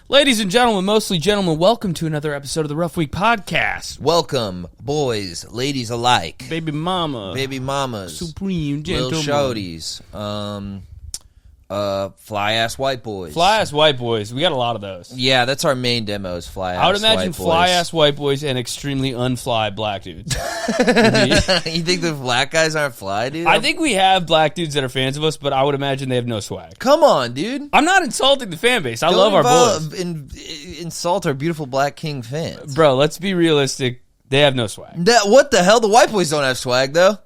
Ladies and gentlemen, mostly gentlemen, welcome to another episode of the Rough Week Podcast. Welcome, boys, ladies alike. Baby mama. Baby mamas. Supreme gentlemen. Little shorties. Fly-ass white boys. Fly-ass white boys. We got a lot of those. Yeah, that's our main demos, fly-ass white boys. I would imagine fly-ass white boys and extremely unfly black dudes. You think the black guys aren't fly, dude? I think we have black dudes that are fans of us, but I would imagine they have no swag. Come on, dude. I'm not insulting the fan base. I love our boys. Insult our beautiful Black King fans. Bro, let's be realistic. They have no swag. What the hell? The white boys don't have swag, though.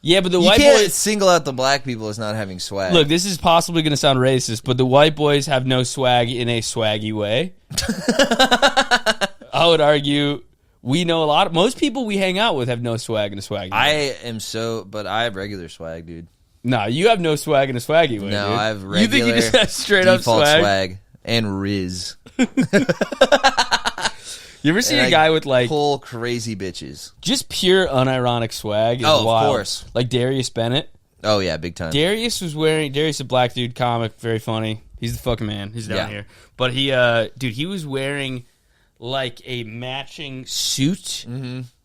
Yeah, but the you white can't boys single out the black people as not having swag. Look, this is possibly going to sound racist, but the white boys have no swag in a swaggy way. I would argue we know a lot. Most people we hang out with have no swag in a swaggy way. But I have regular swag, dude. No, you have no swag in a swaggy way. No, dude. I have regular. You think you just have straight up swag and Riz. You ever see a guy with like pull crazy bitches? Just pure unironic swag. Is wild. Of course. Like Darius Bennett. Oh yeah, big time. Darius, a black dude comic, very funny. He's the fucking man. He's down here. But he was wearing like a matching suit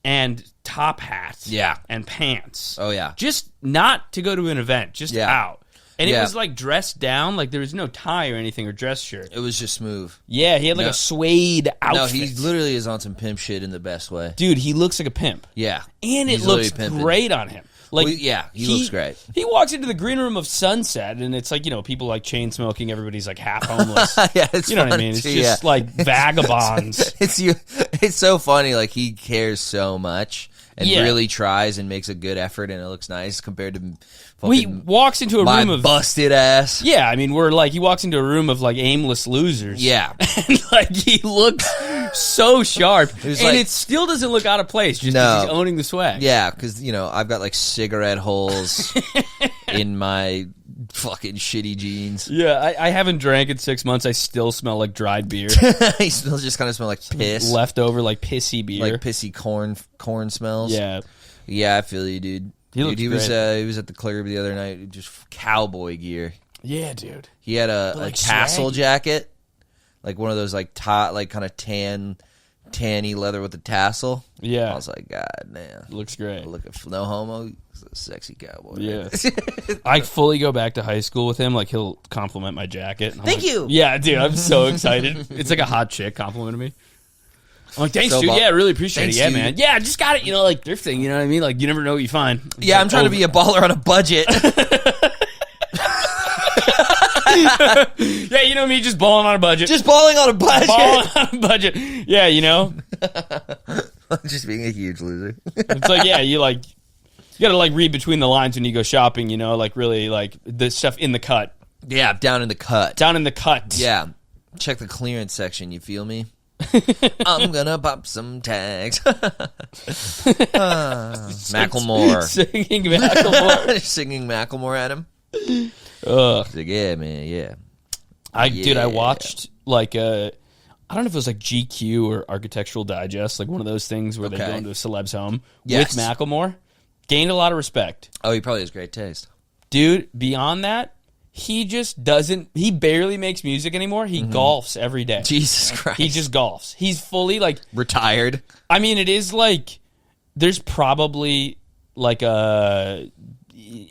and top hat. Yeah. And pants. Oh yeah. Just not to go to an event, just out. And it was like dressed down, like there was no tie or anything or dress shirt. It was just smooth. Yeah, he had like a suede outfit. No, he literally is on some pimp shit in the best way. Dude, he looks like a pimp. Yeah. And it looks great on him. Like, he looks great. He walks into the green room of Sunset, and it's like, people like chain smoking, everybody's like half homeless. Yeah, it's what I mean? It's just like vagabonds. It's so funny, like he cares so much and really tries and makes a good effort, and it looks nice compared to he walks into a room of busted ass. Yeah, I mean, he walks into a room of like aimless losers. Yeah. And like he looks so sharp. It still doesn't look out of place just because he's owning the swag. Yeah, because, I've got like cigarette holes in my fucking shitty jeans. Yeah, I haven't drank in 6 months. I still smell like dried beer. He still just kind of smell like piss. Leftover, like pissy beer. Like pissy corn smells. Yeah. Yeah, I feel you, dude. He was at the club the other night, just cowboy gear. Yeah, dude. He had a tassel jacket, like one of those like kind of tanny leather with a tassel. Yeah, I was like, God damn, looks great. No homo, he's a sexy cowboy. Yeah, I fully go back to high school with him. Like he'll compliment my jacket. Thank you. Yeah, dude, I'm so excited. It's like a hot chick complimenting me. I'm like, thanks, dude. Yeah, I really appreciate it. Yeah, man. Yeah, I just got it. Like thrifting. You know what I mean? Like, you never know what you find. Yeah, I'm trying to be a baller on a budget. Yeah, you know me, just balling on a budget. Just balling on a budget. Balling on a budget. Yeah, Just being a huge loser. It's like, yeah, you got to like read between the lines when you go shopping. Like really like the stuff in the cut. Yeah, down in the cut. Down in the cut. Yeah, check the clearance section. You feel me? I'm gonna pop some tags. Macklemore. Singing Macklemore. Singing Macklemore at him. Ugh. Like, yeah, man, yeah. Dude, I watched like I don't know if it was like GQ or Architectural Digest, like one of those things where they go into a celeb's home with Macklemore. Gained a lot of respect. Oh, he probably has great taste. Dude, beyond that, he just doesn't, he barely makes music anymore. He golfs every day. Jesus Christ. He just golfs. He's fully like retired. I mean, it is like, there's probably like a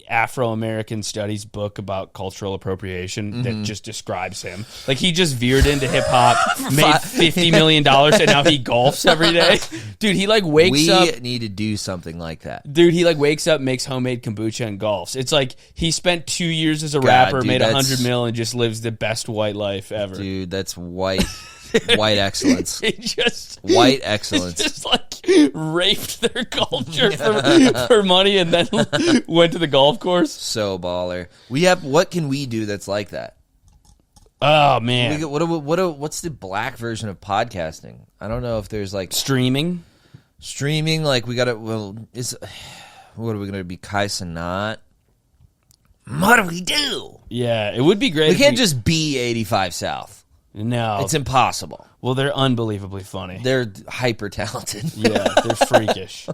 Afro-American studies book about cultural appropriation that just describes him. Like he just veered into hip-hop, made $50 million, and now he golfs every day. Dude, he like wakes up. We need to do something like that. Dude, he like wakes up, makes homemade kombucha, and golfs. It's like he spent 2 years as a rapper, made $100 million, and just lives the best white life ever. Dude, that's white excellence. White excellence. Just like raped their culture for money and then went to the golf course. So baller. What can we do that's like that? Oh man. What's the black version of podcasting? I don't know if there's like streaming. Like we gotta. What are we gonna be? Kai Cenat? What do we do? Yeah, it would be great. We can't just be 85 South. No. It's impossible. Well, they're unbelievably funny. They're hyper talented. Yeah, they're freakish.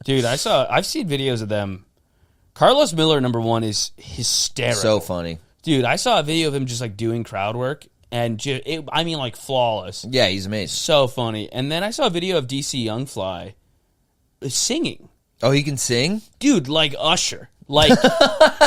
Dude, I've seen videos of them. Carlos Miller, number one, is hysterical. So funny. Dude, I saw a video of him just like doing crowd work, and like flawless. Yeah, he's amazing. So funny. And then I saw a video of DC Youngfly singing. Oh, he can sing? Dude, like Usher. Like,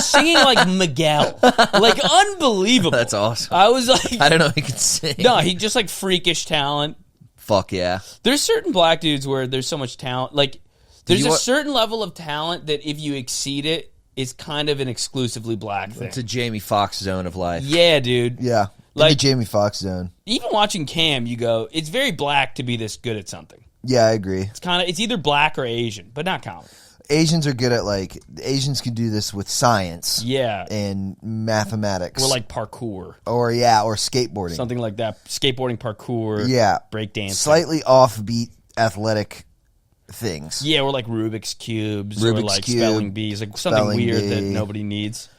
singing like Miguel. Like, unbelievable. That's awesome. I was like... I don't know if he can sing. No, he just like freakish talent. Fuck yeah. There's certain black dudes where there's so much talent. Like, there's a certain level of talent that if you exceed it, is kind of an exclusively black thing. It's a Jamie Foxx zone of life. Yeah, dude. Yeah. Like the Jamie Foxx zone. Even watching Cam, you go, it's very black to be this good at something. Yeah, I agree. It's either black or Asian, but not comedy. Asians are good at Asians can do this with science. Yeah. And mathematics. Or like parkour. Or skateboarding. Something like that. Skateboarding, parkour. Yeah. Breakdancing. Slightly offbeat athletic things. Yeah, or like Rubik's Cubes. Or like spelling bees. Like something weird that nobody needs.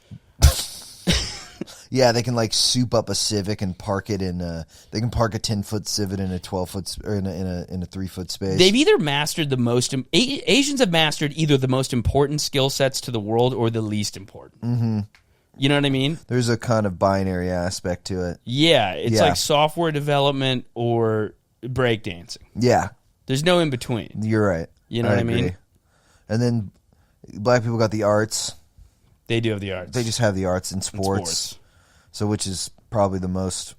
Yeah, they can like soup up a Civic and park it in they can park a 10-foot Civic in a 12-foot or in a 3-foot space. They've either mastered the most Asians have mastered either the most important skill sets to the world or the least important. Mm-hmm. You know what I mean? There's a kind of binary aspect to it. Yeah, it's like software development or breakdancing. Yeah. There's no in between. You're right. You know what I mean? And then black people got the arts. They do have the arts. They just have the arts and sports. So which is probably the most...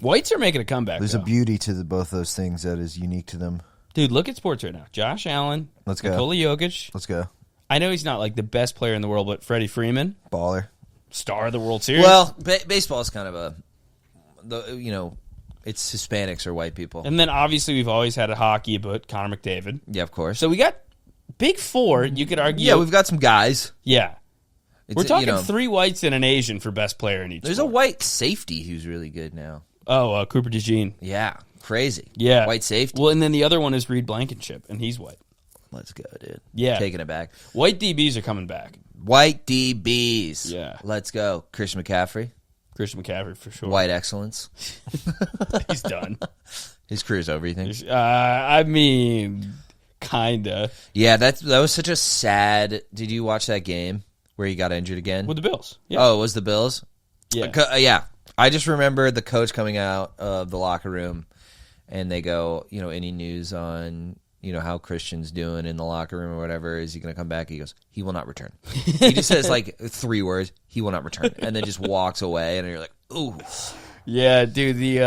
Whites are making a comeback, There's a beauty to both those things that is unique to them. Dude, look at sports right now. Josh Allen. Let's go. Nikola Jokic. Let's go. I know he's not like the best player in the world, but Freddie Freeman. Baller. Star of the World Series. Well, baseball is kind of it's Hispanics or white people. And then obviously we've always had a hockey, but Connor McDavid. Yeah, of course. So we got big four, you could argue. Yeah, we've got some guys. Yeah. We're talking 3 whites and an Asian for best player in each There's sport. a white safety who's really good now. Oh, Cooper DeJean. Yeah, crazy. Yeah. White safety. Well, and then the other one is Reed Blankenship, and he's white. Let's go, dude. Yeah. Taking it back. White DBs are coming back. White DBs. Yeah. Let's go. Christian McCaffrey. Christian McCaffrey for sure. White excellence. He's done. His career's over, you think? I mean, kinda. Yeah, that was such a sad... Did you watch that game where he got injured again? With the Bills. Yeah. Oh, it was the Bills? Yeah. Yeah. I just remember the coach coming out of the locker room, and they go, any news on, how Christian's doing in the locker room or whatever. Is he going to come back? He goes, he will not return. He just says, 3 words, he will not return, and then just walks away, and you're like, ooh. Yeah, dude,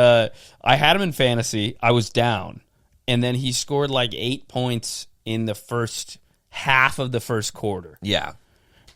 I had him in fantasy. I was down, and then he scored 8 points in the first half of the first quarter. Yeah.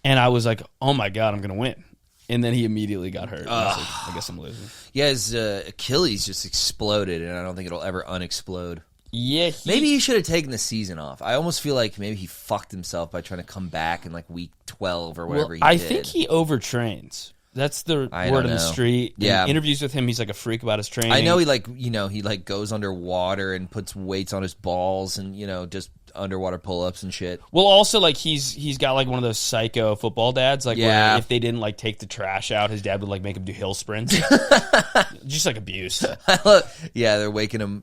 And I was like, oh, my God, I'm going to win. And then he immediately got hurt. I was like, I guess I'm losing. Yeah, his Achilles just exploded, and I don't think it'll ever unexplode. Yeah. Maybe he should have taken the season off. I almost feel like maybe he fucked himself by trying to come back in week 12 or whatever he did. I think he overtrains. That's the word on the street. Yeah. In interviews with him, he's like a freak about his training. I know he goes underwater and puts weights on his balls and, just underwater pull-ups and shit. Well, also, he's got one of those psycho football dads, where if they didn't take the trash out, his dad would make him do hill sprints. Just abuse. Yeah, they're waking him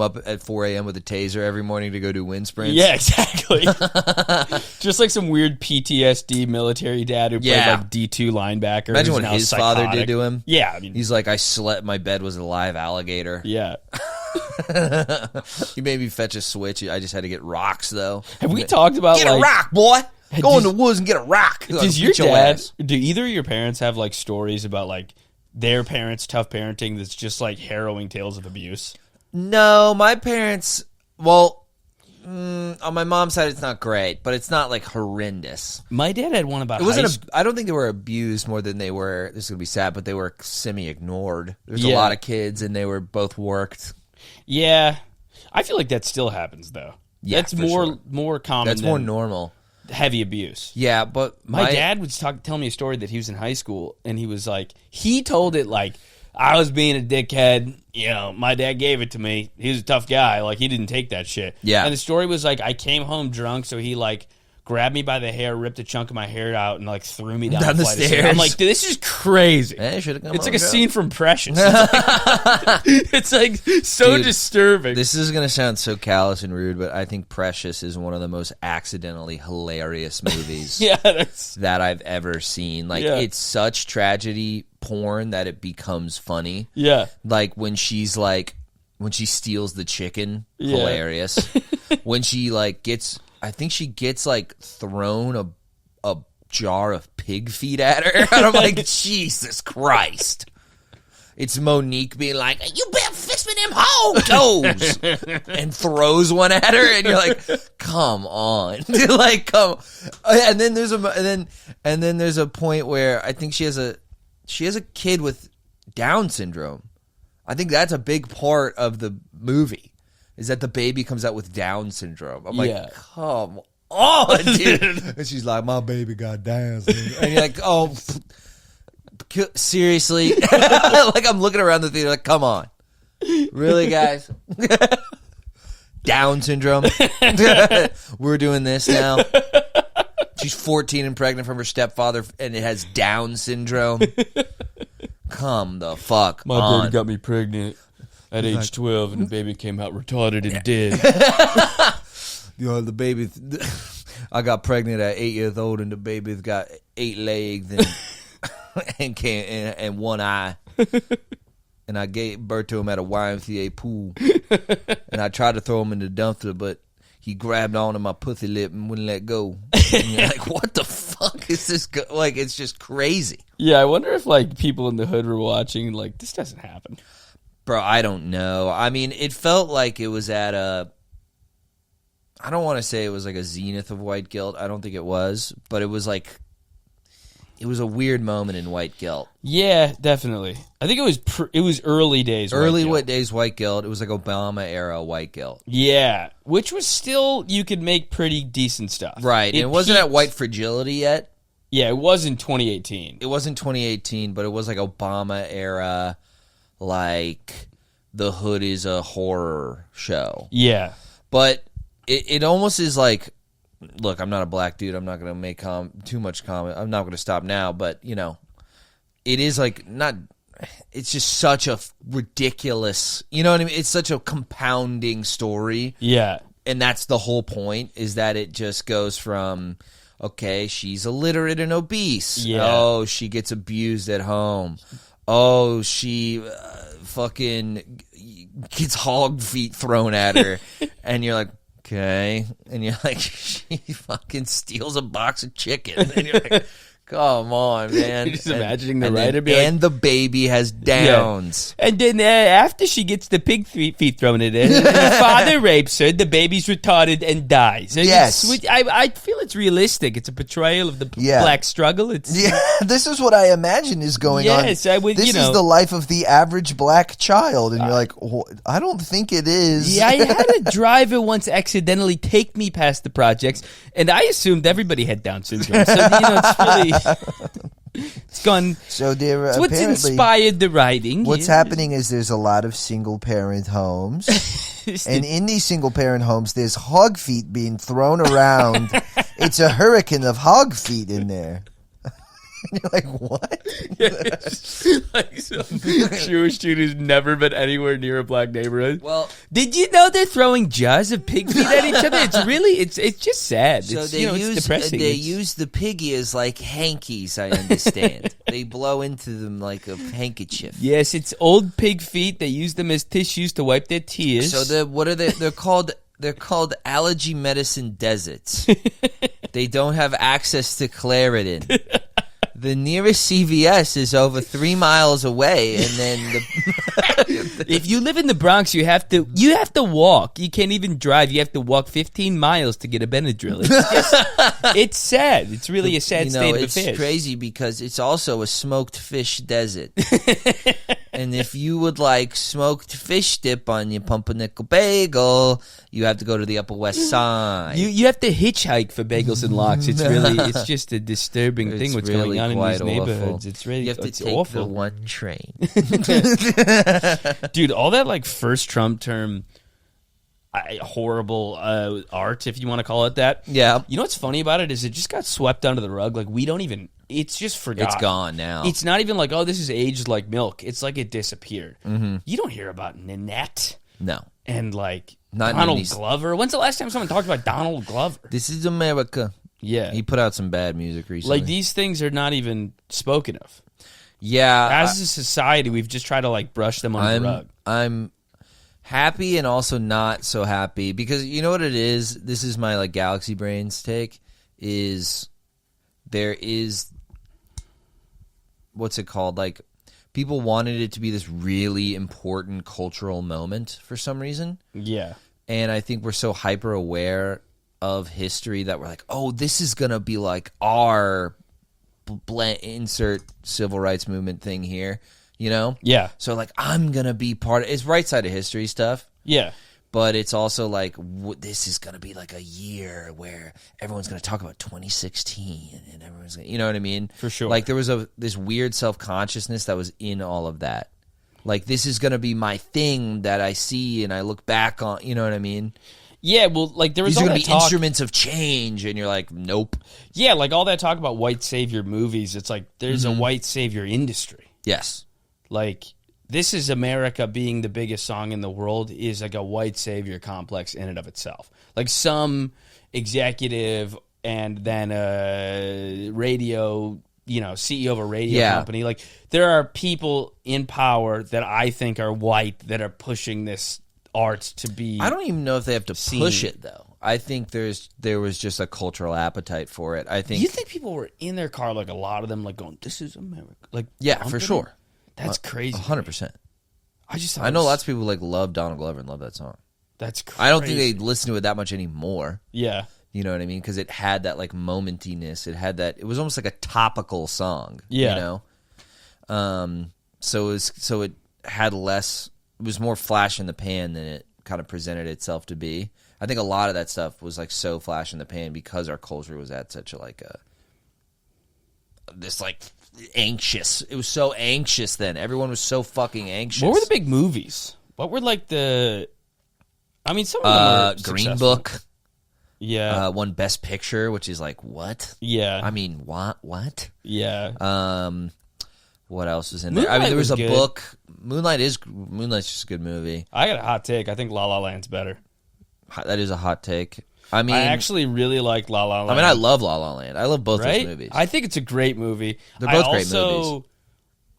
up at 4 a.m. with a taser every morning to go do wind sprints. Yeah, exactly. Just some weird PTSD military dad who played D2 linebacker. Imagine what his father did to him. Yeah, I mean, he's like, I slept, my bed was a live alligator. Yeah. He made me fetch a switch. I just had to get rocks, though. Have we talked about get a rock, boy? Go in the woods and get a rock. Does your dad? Do either of your parents have stories about their parents' tough parenting that's just harrowing tales of abuse? No, my parents. Well, on my mom's side, it's not great, but it's not horrendous. My dad had one about. It wasn't. I don't think they were abused more than they were. This is gonna be sad, but they were semi-ignored. There's a lot of kids, and they were both worked. Yeah, I feel like that still happens though. Yeah, that's more common. That's more normal. Heavy abuse. Yeah, but my dad would tell me a story that he was in high school, and he was he told it I was being a dickhead. My dad gave it to me. He was a tough guy. He didn't take that shit. Yeah. And the story was I came home drunk, so he grabbed me by the hair, ripped a chunk of my hair out, and like threw me down the flight of stairs. I'm like, dude, this is crazy. Hey, should've come It's on like a the show. scene from Precious. It's like so Dude, disturbing. This is going to sound so callous and rude, but I think Precious is one of the most accidentally hilarious movies yeah, that's that I've ever seen. Like, Yeah. it's such tragedy porn that it becomes funny. yeah. Like, when she steals the chicken, Yeah. hilarious. When she, like, I think she gets, like, thrown a jar of pig feet at her. And I'm like, Jesus Christ. It's Monique being like, you better fix me them hog toes. And throws one at her. And you're like, come on. Like, come. And then there's a point where I think she has a kid with Down syndrome. I think that's a big part of the movie, is that the baby comes out with Down syndrome. I'm like, Yeah. come on, dude. And she's like, my baby got Down syndrome. And you're like, oh, seriously? Like, I'm looking around the theater like, come on. Really, guys? Down syndrome? We're doing this now? She's 14 and pregnant from her stepfather, and it has Down syndrome? Come the fuck My on. baby got me pregnant at age 12, and the baby came out retarded and dead. You know, the baby. I got pregnant at 8 years old, and the baby's got 8 legs and one eye. And I gave birth to him at a YMCA pool. And I tried to throw him in the dumpster, but he grabbed onto my pussy lip and wouldn't let go. And you're like, what the fuck is this? Like, it's just crazy. Yeah, I wonder if like people in the hood were watching. Like, this doesn't happen. Bro, I don't know. I mean, it felt like it was at a... I don't want to say it was like a zenith of white guilt. I don't think it was. But it was like... It was a weird moment in white guilt. Yeah, definitely. I think it was early days. Early white guilt. days white guilt. It was like Obama-era white guilt. Yeah, which was still, you could make pretty decent stuff. Right. And it wasn't peaked- at white fragility yet. Yeah, it was in 2018. It wasn't 2018, but it was like Obama-era, like, the hood is a horror show. Yeah. But it almost is like, look, I'm not a black dude. I'm not going to make too much comment. I'm not going to stop now. But, you know, it is like not – it's just such a ridiculous – you know what I mean? It's such a compounding story. Yeah. And that's the whole point, is that it just goes from, okay, she's illiterate and obese. Yeah. Oh, she gets abused at home. Oh, she fucking gets hog feet thrown at her. And you're like, okay. And you're like, she fucking steals a box of chicken. And you're like, come on, man. You're just imagining the and writer then, be like- and the baby has Downs. And then after she gets the pig feet thrown at her, the father rapes her, the baby's retarded and dies. And Yes. I feel it's realistic. It's a portrayal of the Yeah. black struggle. It's Yeah, this is what I imagine is going on. Yes, I would, This you know- is the life of the average black child, and you're like, I don't think it is. Yeah, I had a driver once accidentally take me past the projects, and I assumed everybody had Down syndrome. So, you know, it's really... It's gone... So there, It's what's apparently, inspired the writing. what's yeah. happening is there's a lot of single parent homes, and in these single parent homes, there's hog feet being thrown around. It's a hurricane of hog feet in there. And you're like, what? Like some Jewish dude who's never been anywhere near a black neighborhood. Well, Did you know they're throwing jars of pig feet at each other? It's really, it's just sad. so It's, they you know, it's depressing. they It's- use the piggy as like hankies, I understand. They blow into them like a handkerchief. Yes, it's old pig feet. They use them as tissues to wipe their tears. So what are they? They're called allergy medicine deserts. They don't have access to Claritin. The nearest CVS is over 3 miles away, and then if you live in the Bronx, you have to walk. You can't even drive. You have to walk 15 miles to get a Benadryl. It's sad. It's really a sad state of it's affairs. crazy because it's also a smoked fish desert. And if you would like smoked fish dip on your pumpernickel bagel, you have to go to the Upper West Side. You have to hitchhike for bagels and lox. It's just a disturbing thing It's what's really going on in these quite neighborhoods. awful. It's really You have to it's take awful. the one train. Dude, all that like first Trump term horrible art, if you want to call it that. Yeah. You know what's funny about it is it just got swept under the rug. Like, we don't even... It's just forgotten. It's gone now. It's not even like, oh, this is aged like milk. It's like it disappeared. You don't hear about Nanette No. and, like, Not Donald Nanny's- Glover. When's the last time someone talked about Donald Glover? This is America. Yeah. He put out some bad music recently. Like, these things are not even spoken of. Yeah. As a society, we've just tried to, like, brush them under the rug. I'm happy and also not so happy because you know what it is? This is my, like, Galaxy Brains take is there is... What's it called? Like, people wanted it to be this really important cultural moment for some reason. Yeah. And I think we're so hyper aware of history that we're like, oh, this is going to be like our insert civil rights movement thing here, you know? Yeah. So, like, I'm going to be part of it's right side of history stuff. Yeah. But it's also like, this is going to be like a year where everyone's going to talk about 2016 and everyone's going to, you know what I mean? For sure. Like, there was this weird self-consciousness that was in all of that. Like, this is going to be my thing that I see and I look back on, you know what I mean? Yeah, well, like, there was These are all going that to be talk. instruments of change, and you're like, nope. Yeah, like, all that talk about white savior movies, it's like, there's a white savior industry. Yes. Like, This Is America being the biggest song in the world is like a white savior complex in and of itself. Like, some executive and then a radio, you know, CEO of a radio company. Like, there are people in power that I think are white that are pushing this art to be... I don't even know if they have to seen. push it, though. I think there was just a cultural appetite for it. I think... You think people were in their car, like, a lot of them, like, going, "This is America"? Like, Yeah, for pumping sure. it? That's crazy. 100%. I just thought I it know was- lots of people like love Donald Glover and love that song. That's crazy. I don't think they listen to it that much anymore. Yeah. You know what I mean? Because it had that like momentiness. It had that. It was almost like a topical song. Yeah. You know. So it had less. It was more flash in the pan than it kind of presented itself to be. I think a lot of that stuff was like so flash in the pan because our culture was at such a like this like anxious. It was so anxious then. Everyone was so fucking anxious. What were the big movies? What were like the? I mean, some of them were Green successful. Book? Yeah. Won Best Picture, which is like what? Yeah. I mean, what? Yeah. What else was in there? I Moonlight mean, there was a was good. book. Moonlight's just a good movie. I got a hot take. I think La La Land's better. That is a hot take. I mean, I actually really like La La Land. I mean, I love La La Land. I love both right? those movies. I think it's a great movie. They're both great also,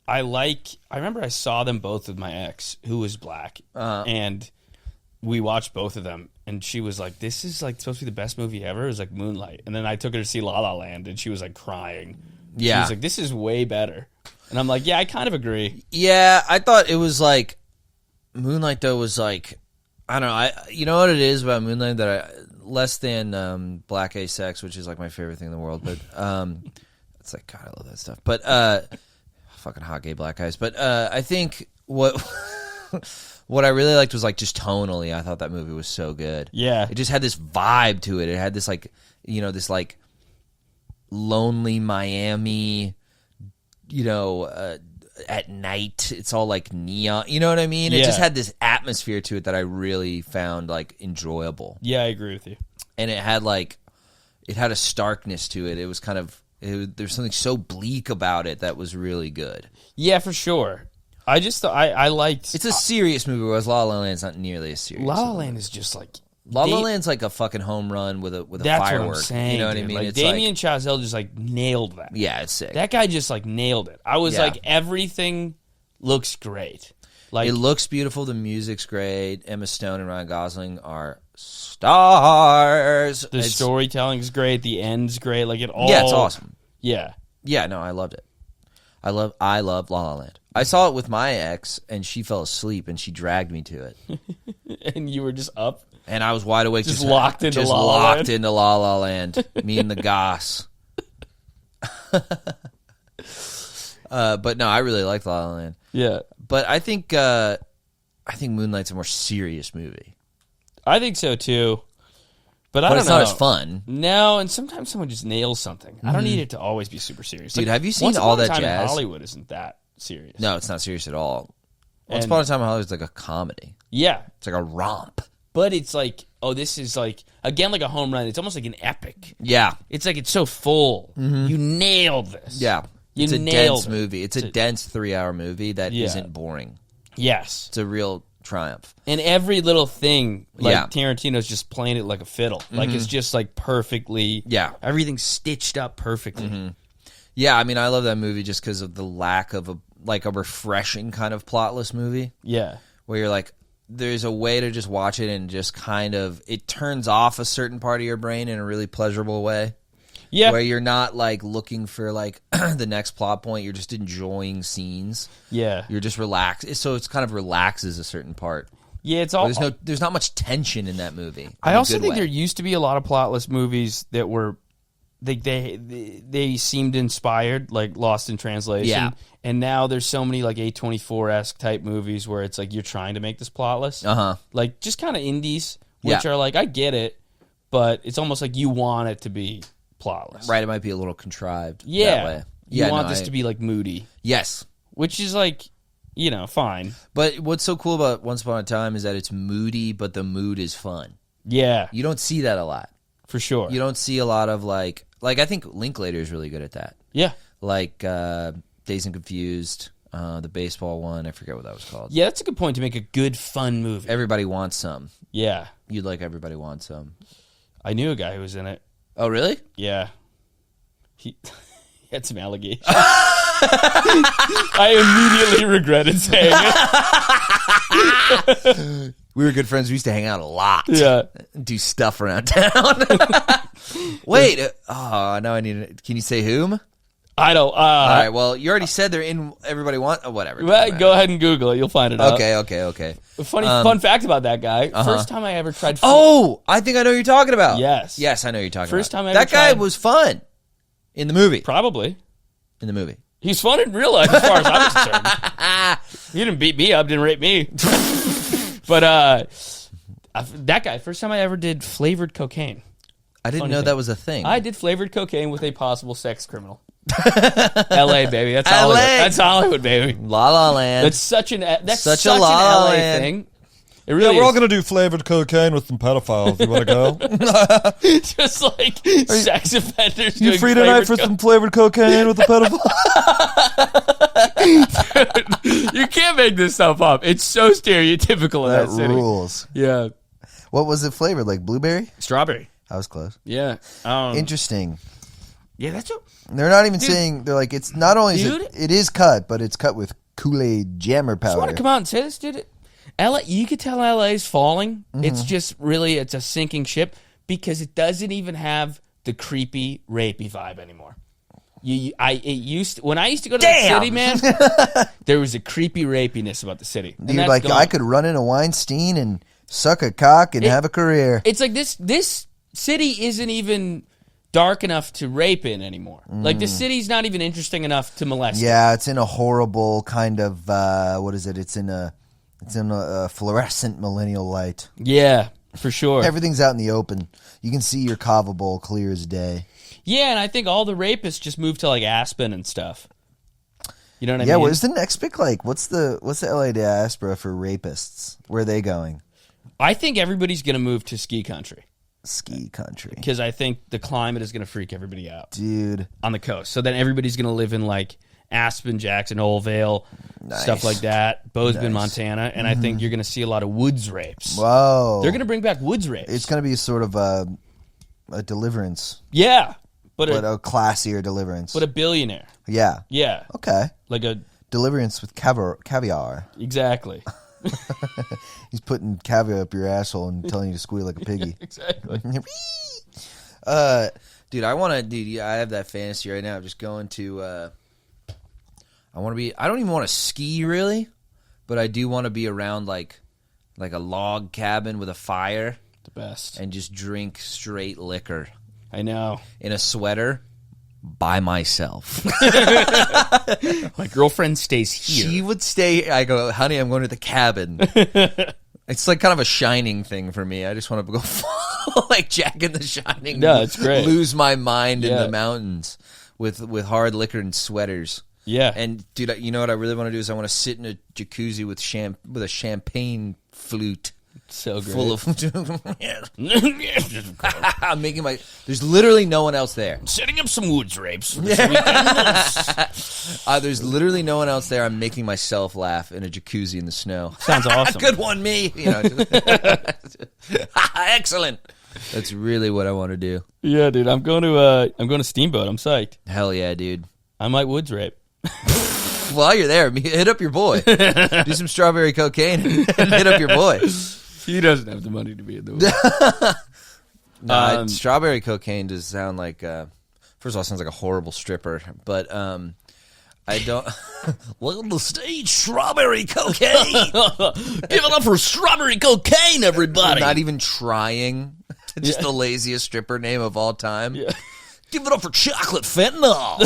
movies. I remember I saw them both with my ex, who was black, and we watched both of them, and she was like, "This is like supposed to be the best movie ever." It was like Moonlight, and then I took her to see La La Land, and she was like crying. Yeah. She was like, "This is way better," and I'm like, "Yeah, I kind of agree." Yeah, I thought it was like Moonlight though was like I don't know. You know what it is about Moonlight that less than Black A Sex, which is like my favorite thing in the world, but it's like God, I love that stuff. But fucking hot gay black guys. But I think what I really liked was like just tonally. I thought that movie was so good. Yeah. It just had this vibe to it. It had this like this like lonely Miami, at night. It's all like neon. You know what I mean? It Yeah. just had this atmosphere to it that I really found like enjoyable. Yeah, I agree with you. And it had a starkness to it. It was kind of there's something so bleak about it that was really good. Yeah, for sure. I just thought I liked It's a serious movie, whereas La La Land's not nearly as serious. La La Land is just like La La Land's like a fucking home run with a that's firework. what I'm saying. You know what I dude. mean? Like, It's Damien Chazelle just like nailed that. yeah, it's sick. That guy just like nailed it. I was Yeah. like, everything looks great. Like It looks beautiful. The music's great. Emma Stone and Ryan Gosling are stars. the storytelling's great. The end's great. Like it all. Yeah, it's awesome. Yeah. Yeah, no, I loved it. I love La La Land. I saw it with my ex, and she fell asleep, and she dragged me to it, And you were just up. and I was wide awake, Just locked into La La locked Land. into La La Land. Me and the goss. But no, I really liked La La Land. Yeah. But I think Moonlight's a more serious movie. I think so too. But I But don't it's know. not as fun. No, and sometimes someone just nails something. I don't need it to always be super serious. Dude, Like, have you seen Once All Upon a That Time in Jazz? Hollywood isn't that serious. No, it's not serious at all. Once And- Upon a Time in Hollywood is like a comedy. Yeah. It's like a romp. but it's like, oh, this is like, again, like a home run. It's almost like an epic. Yeah. It's like it's so full. You nailed this. Yeah. You It's a nailed dense it. movie. It's a dense 3-hour movie that isn't boring. Yes. It's a real triumph. And every little thing, like Yeah. Tarantino's just playing it like a fiddle. Like it's just like perfectly. Yeah. Everything's stitched up perfectly. Yeah, I mean, I love that movie just because of the lack of a refreshing kind of plotless movie Yeah. where you're like, there's a way to just watch it and just kind of, it turns off a certain part of your brain in a really pleasurable way. Yeah. Where you're not like looking for like the next plot point. You're just enjoying scenes. Yeah. You're just relaxed. So it's kind of relaxes a certain part. Yeah, it's all. There's not much tension in that movie. I in a also good think way. there used to be a lot of plotless movies that were, they seemed inspired, like Lost in Translation. Yeah. And now there's so many like A24-esque type movies where it's like you're trying to make this plotless. Like just kind of indies, which are like, I get it, but it's almost like you want it to be plotless. Right, it might be a little contrived that Yeah. way. You want this to be like moody, Yes. which is like, you know, fine. But what's so cool about Once Upon a Time is that it's moody, but the mood is fun. Yeah, You don't see that a lot. for sure. You don't see a lot of like I think Linklater is really good at that. Yeah. Like Dazed and Confused, the baseball one, I forget what that was called. Yeah, that's a good point to make a good, fun movie. Everybody Wants Some. Yeah. You'd like Everybody Wants Some. I knew a guy who was in it. Oh, really? Yeah. He had some allegations. I immediately regretted saying it. We were good friends. We used to hang out a lot. Yeah. Do stuff around town. Wait. Now I need to. Can you say whom? I don't. All right. Well, you already said they're in Everybody Want. Whatever. Well, go ahead and Google it. You'll find it out. Okay. Fun fact about that guy. First time I ever tried. Oh, I think I know who you're talking about. Yes. Yes, I know who you're talking First about. time I ever that guy tried- was fun in the movie. Probably. In the movie. He's fun in real life, as far as I'm concerned. He didn't beat me up, didn't rape me. But that guy, first time I ever did flavored cocaine. I didn't Funny know thing. that was a thing. I did flavored cocaine with a possible sex criminal. L.A. baby, that's Hollywood. LA. That's Hollywood, baby. La La Land. That's such an an Such a La La LA Land. thing. It really we're all is. going to do flavored cocaine with some pedophiles. You want to go? Just like sex offenders. You doing free tonight for flavored some flavored cocaine with a pedophile? You can't make this stuff up. It's so stereotypical in that city. rules. Yeah. What was it flavored? Like blueberry? Strawberry. I was close. Yeah. Interesting. Yeah, that's what. They're not even saying. They're like, it's not only is Dude. it is cut, but it's cut with Kool-Aid jammer I just want powder. to come out and say this, dude. LA, you could tell LA's falling. Mm-hmm. It's just really, it's a sinking ship because it doesn't even have the creepy, rapey vibe anymore. When I used to go to the city, man, there was a creepy rapiness about the city. And You're that's like, gone. I could run into Weinstein and suck a cock and have a career. It's like this city isn't even dark enough to rape in anymore. Like the city's not even interesting enough to molest. Yeah, it's in a horrible kind of what is it? It's in a fluorescent millennial light. Yeah, for sure. Everything's out in the open. You can see your kava bowl clear as day. Yeah, and I think all the rapists just moved to like Aspen and stuff. You know what I Yeah, mean? where's the next big like? What's the LA diaspora for rapists? Where are they going? I think everybody's going to move to ski country Ski country, because I think the climate is going to freak everybody out dude. on the coast. So then everybody's going to live in like Aspen, Jackson, Oldvale, stuff like that, Bozeman, Montana, and I think you're going to see a lot of woods rapes. Whoa, They're going to bring back woods rapes. It's going to be sort of a deliverance, yeah, but but a classier deliverance. a billionaire. Yeah. Yeah, Okay. like a Deliverance with caviar. exactly. He's putting caviar up your asshole and telling you to squeal like a piggy. Exactly. Dude, I have that fantasy right now of just going to, I don't even want to ski really, but I do want to be around like a log cabin with a fire The best. and just drink straight liquor I know. in a sweater by myself. My girlfriend stays here. She would stay. I go, honey, I'm going to the cabin. It's like kind of a Shining thing for me. I just want to go like Jack in the Shining. No, it's great. Lose my mind in Yeah. the mountains with hard liquor and sweaters. Yeah. And dude, you know what I really want to do is I want to sit in a jacuzzi with a champagne flute So great. full of. I'm making my. There's literally no one else there. Setting up some woods rapes. There's literally no one else there. I'm making myself laugh in a jacuzzi in the snow. Sounds awesome. Good one, me. Excellent. That's really what I want to do. Yeah, dude. I'm going to Steamboat. I'm psyched. Hell yeah, dude. I might woods rape. While you're there, hit up your boy. Do some strawberry cocaine and hit up your boy. He doesn't have the money to be in the woods. Strawberry cocaine does sound like. First of all, it sounds like a horrible stripper, but I don't. Welcome to the stage, strawberry cocaine. Give it up for strawberry cocaine, everybody. Not even trying. Just the laziest stripper name of all time. Yeah. Give it up for chocolate fentanyl.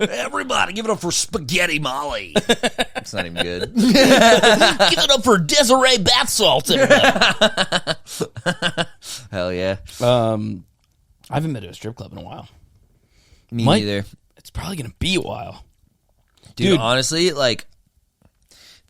Everybody, give it up for spaghetti Molly. It's not even good. Give it up for Desiree bath salt. Hell yeah. I haven't been to a strip club in a while. Me neither. It's probably going to be a while. Dude, honestly, like,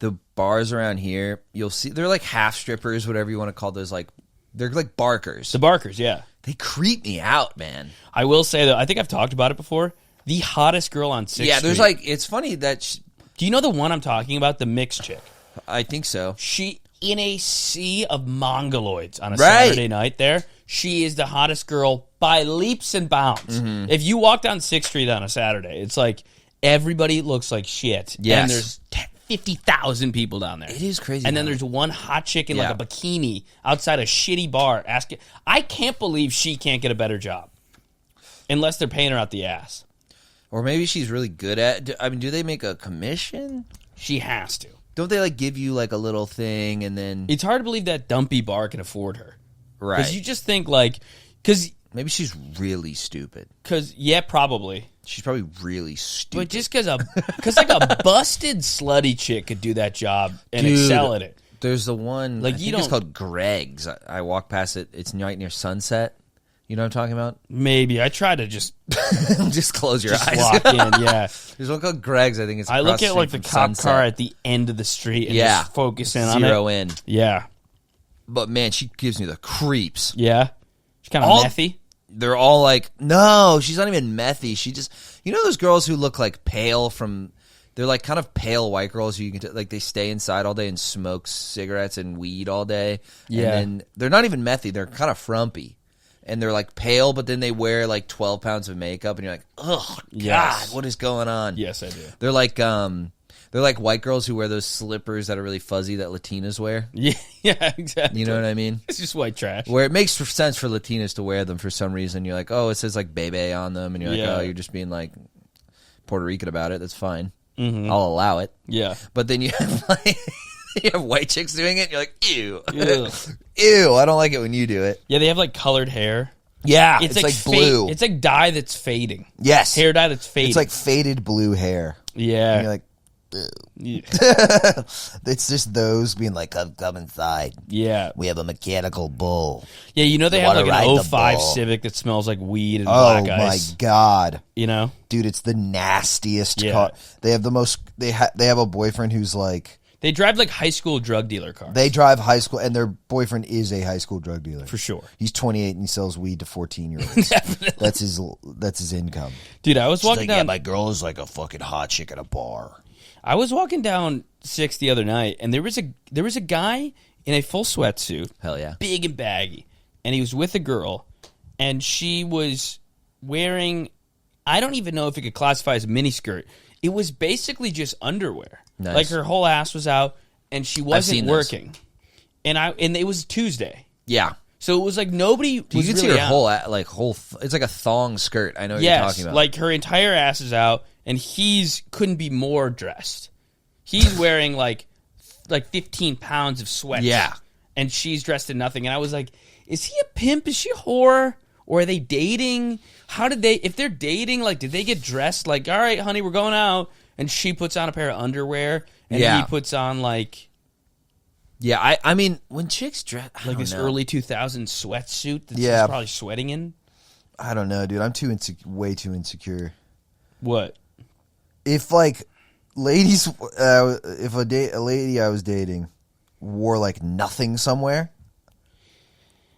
the bars around here, you'll see, they're like half strippers, whatever you want to call those, like, they're like barkers. The barkers, yeah. They creep me out, man. I will say, though, I think I've talked about it before. The hottest girl on 6th Yeah, there's Street. like, it's funny that... Do you know the one I'm talking about? The mixed chick. I think so. She, in a sea of mongoloids on a Right. Saturday night there, she is the hottest girl by leaps and bounds. Mm-hmm. If you walk down 6th Street on a Saturday, it's like everybody looks like shit. Yes. And there's 50,000 people down there. It is crazy. And then there's one hot chick in like Yeah. a bikini outside a shitty bar asking. I can't believe she can't get a better job unless they're paying her out the ass. Or maybe she's really good at... I mean, do they make a commission? She has to. Don't they, like, give you, like, a little thing and then... It's hard to believe that dumpy bar can afford her. Right. Because you just think like... Because Maybe she's really stupid. yeah, probably. She's probably really stupid. But just because like a busted slutty chick could do that job and Dude, excel at it. There's the one... Like, I you think it's don't- called Greg's. I walk past it. It's right near Sunset. You know what I'm talking about? Maybe. I try to just Just close your eyes. walk in, yeah. There's one called Greg's. I think it's I across look at like the street from cop Sunset. car at the end of the street and Yeah. just focus in on Zero it. in. Yeah. But, man, she gives me the creeps. Yeah. She's kind of All- methy. They're all like, no, she's not even methy. She just, you know those girls who look like pale from, they're like kind of pale white girls who you can, like they stay inside all day and smoke cigarettes and weed all day. Yeah. And then they're not even methy. They're kind of frumpy. And they're like pale, but then they wear like 12 pounds of makeup and you're like, oh, God, Yes. what is going on? Yes, I do. They're like white girls who wear those slippers that are really fuzzy that Latinas wear. Yeah, exactly. You know what I mean? It's just white trash. Where it makes sense for Latinas to wear them for some reason. You're like, oh, it says like Bebe on them. And you're like, Yeah. oh, you're just being like Puerto Rican about it. That's fine. Mm-hmm. I'll allow it. Yeah. But then you have like, you have white chicks doing it. And you're like, ew. Ugh. Ew. I don't like it when you do it. Yeah, they have like colored hair. Yeah. It's like fa- blue. It's like dye that's fading. Yes. Hair dye that's fading. It's like faded blue hair. yeah. And you're like, yeah. it's just those being like, come inside. Yeah. We have a mechanical bull. Yeah, you know they You have wanna like an ride the 05 bull. Civic that smells like weed and Oh black my ice. God. You know? Dude, it's the nastiest Yeah. car. They have the most, they have a boyfriend who's like, They drive like high school drug dealer cars. they drive high school, and their boyfriend is a high school drug dealer. For sure. He's 28 and he sells weed to 14-year-olds. That's his income. Dude, I was walking down girl is like a fucking hot chick at a bar. I was walking down 6th the other night and there was a guy in a full sweatsuit, Hell yeah. big and baggy, and he was with a girl and she was wearing, I don't even know if it could classify as a miniskirt. It was basically just underwear. Nice. Like her whole ass was out and she wasn't seen those. working. And it was Tuesday. Yeah. So it was like nobody was You can see really her out. whole, it's like a thong skirt. I know what you're Yes, talking about. like her entire ass is out, and he's couldn't be more dressed. He's wearing like 15 pounds of sweat. Yeah. And she's dressed in nothing. And I was like, is he a pimp? Is she a whore? Or are they dating? How did they, if they're dating, like, did they get dressed like, all right, honey, we're going out, and she puts on a pair of underwear, and Yeah. he puts on like Yeah, I mean, when chicks dress, I like don't this know. early 2000s sweatsuit that Yeah. she's probably sweating in? I don't know, dude. I'm way too insecure. What? If like ladies, if a lady I was dating wore like nothing somewhere,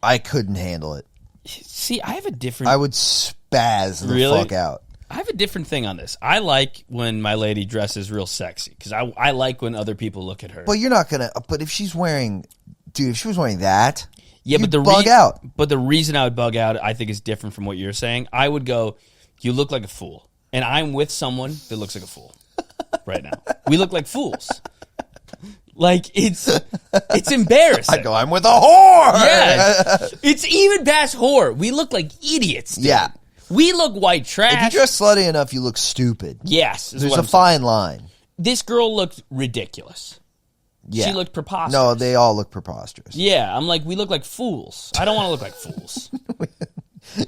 I couldn't handle it. See, I have a different. I would spaz the Really? fuck out. I have a different thing on this. I like when my lady dresses real sexy because I like when other people look at her. But you're not gonna. But if she's wearing, dude, if she was wearing that, Yeah, but you'd bug out. But the reason I would bug out, I think, is different from what you're saying. I would go, you look like a fool. And I'm with someone that looks like a fool right now. We look like fools. Like, it's embarrassing. I go, I'm with a whore. Yeah. It's even past whore. We look like idiots, dude. Yeah. We look white trash. If you dress slutty enough, you look stupid. Yes. is There's what a I'm saying. fine line. This girl looked ridiculous. Yeah. She looked preposterous. No, they all look preposterous. Yeah, I'm like, we look like fools. I don't want to look like fools.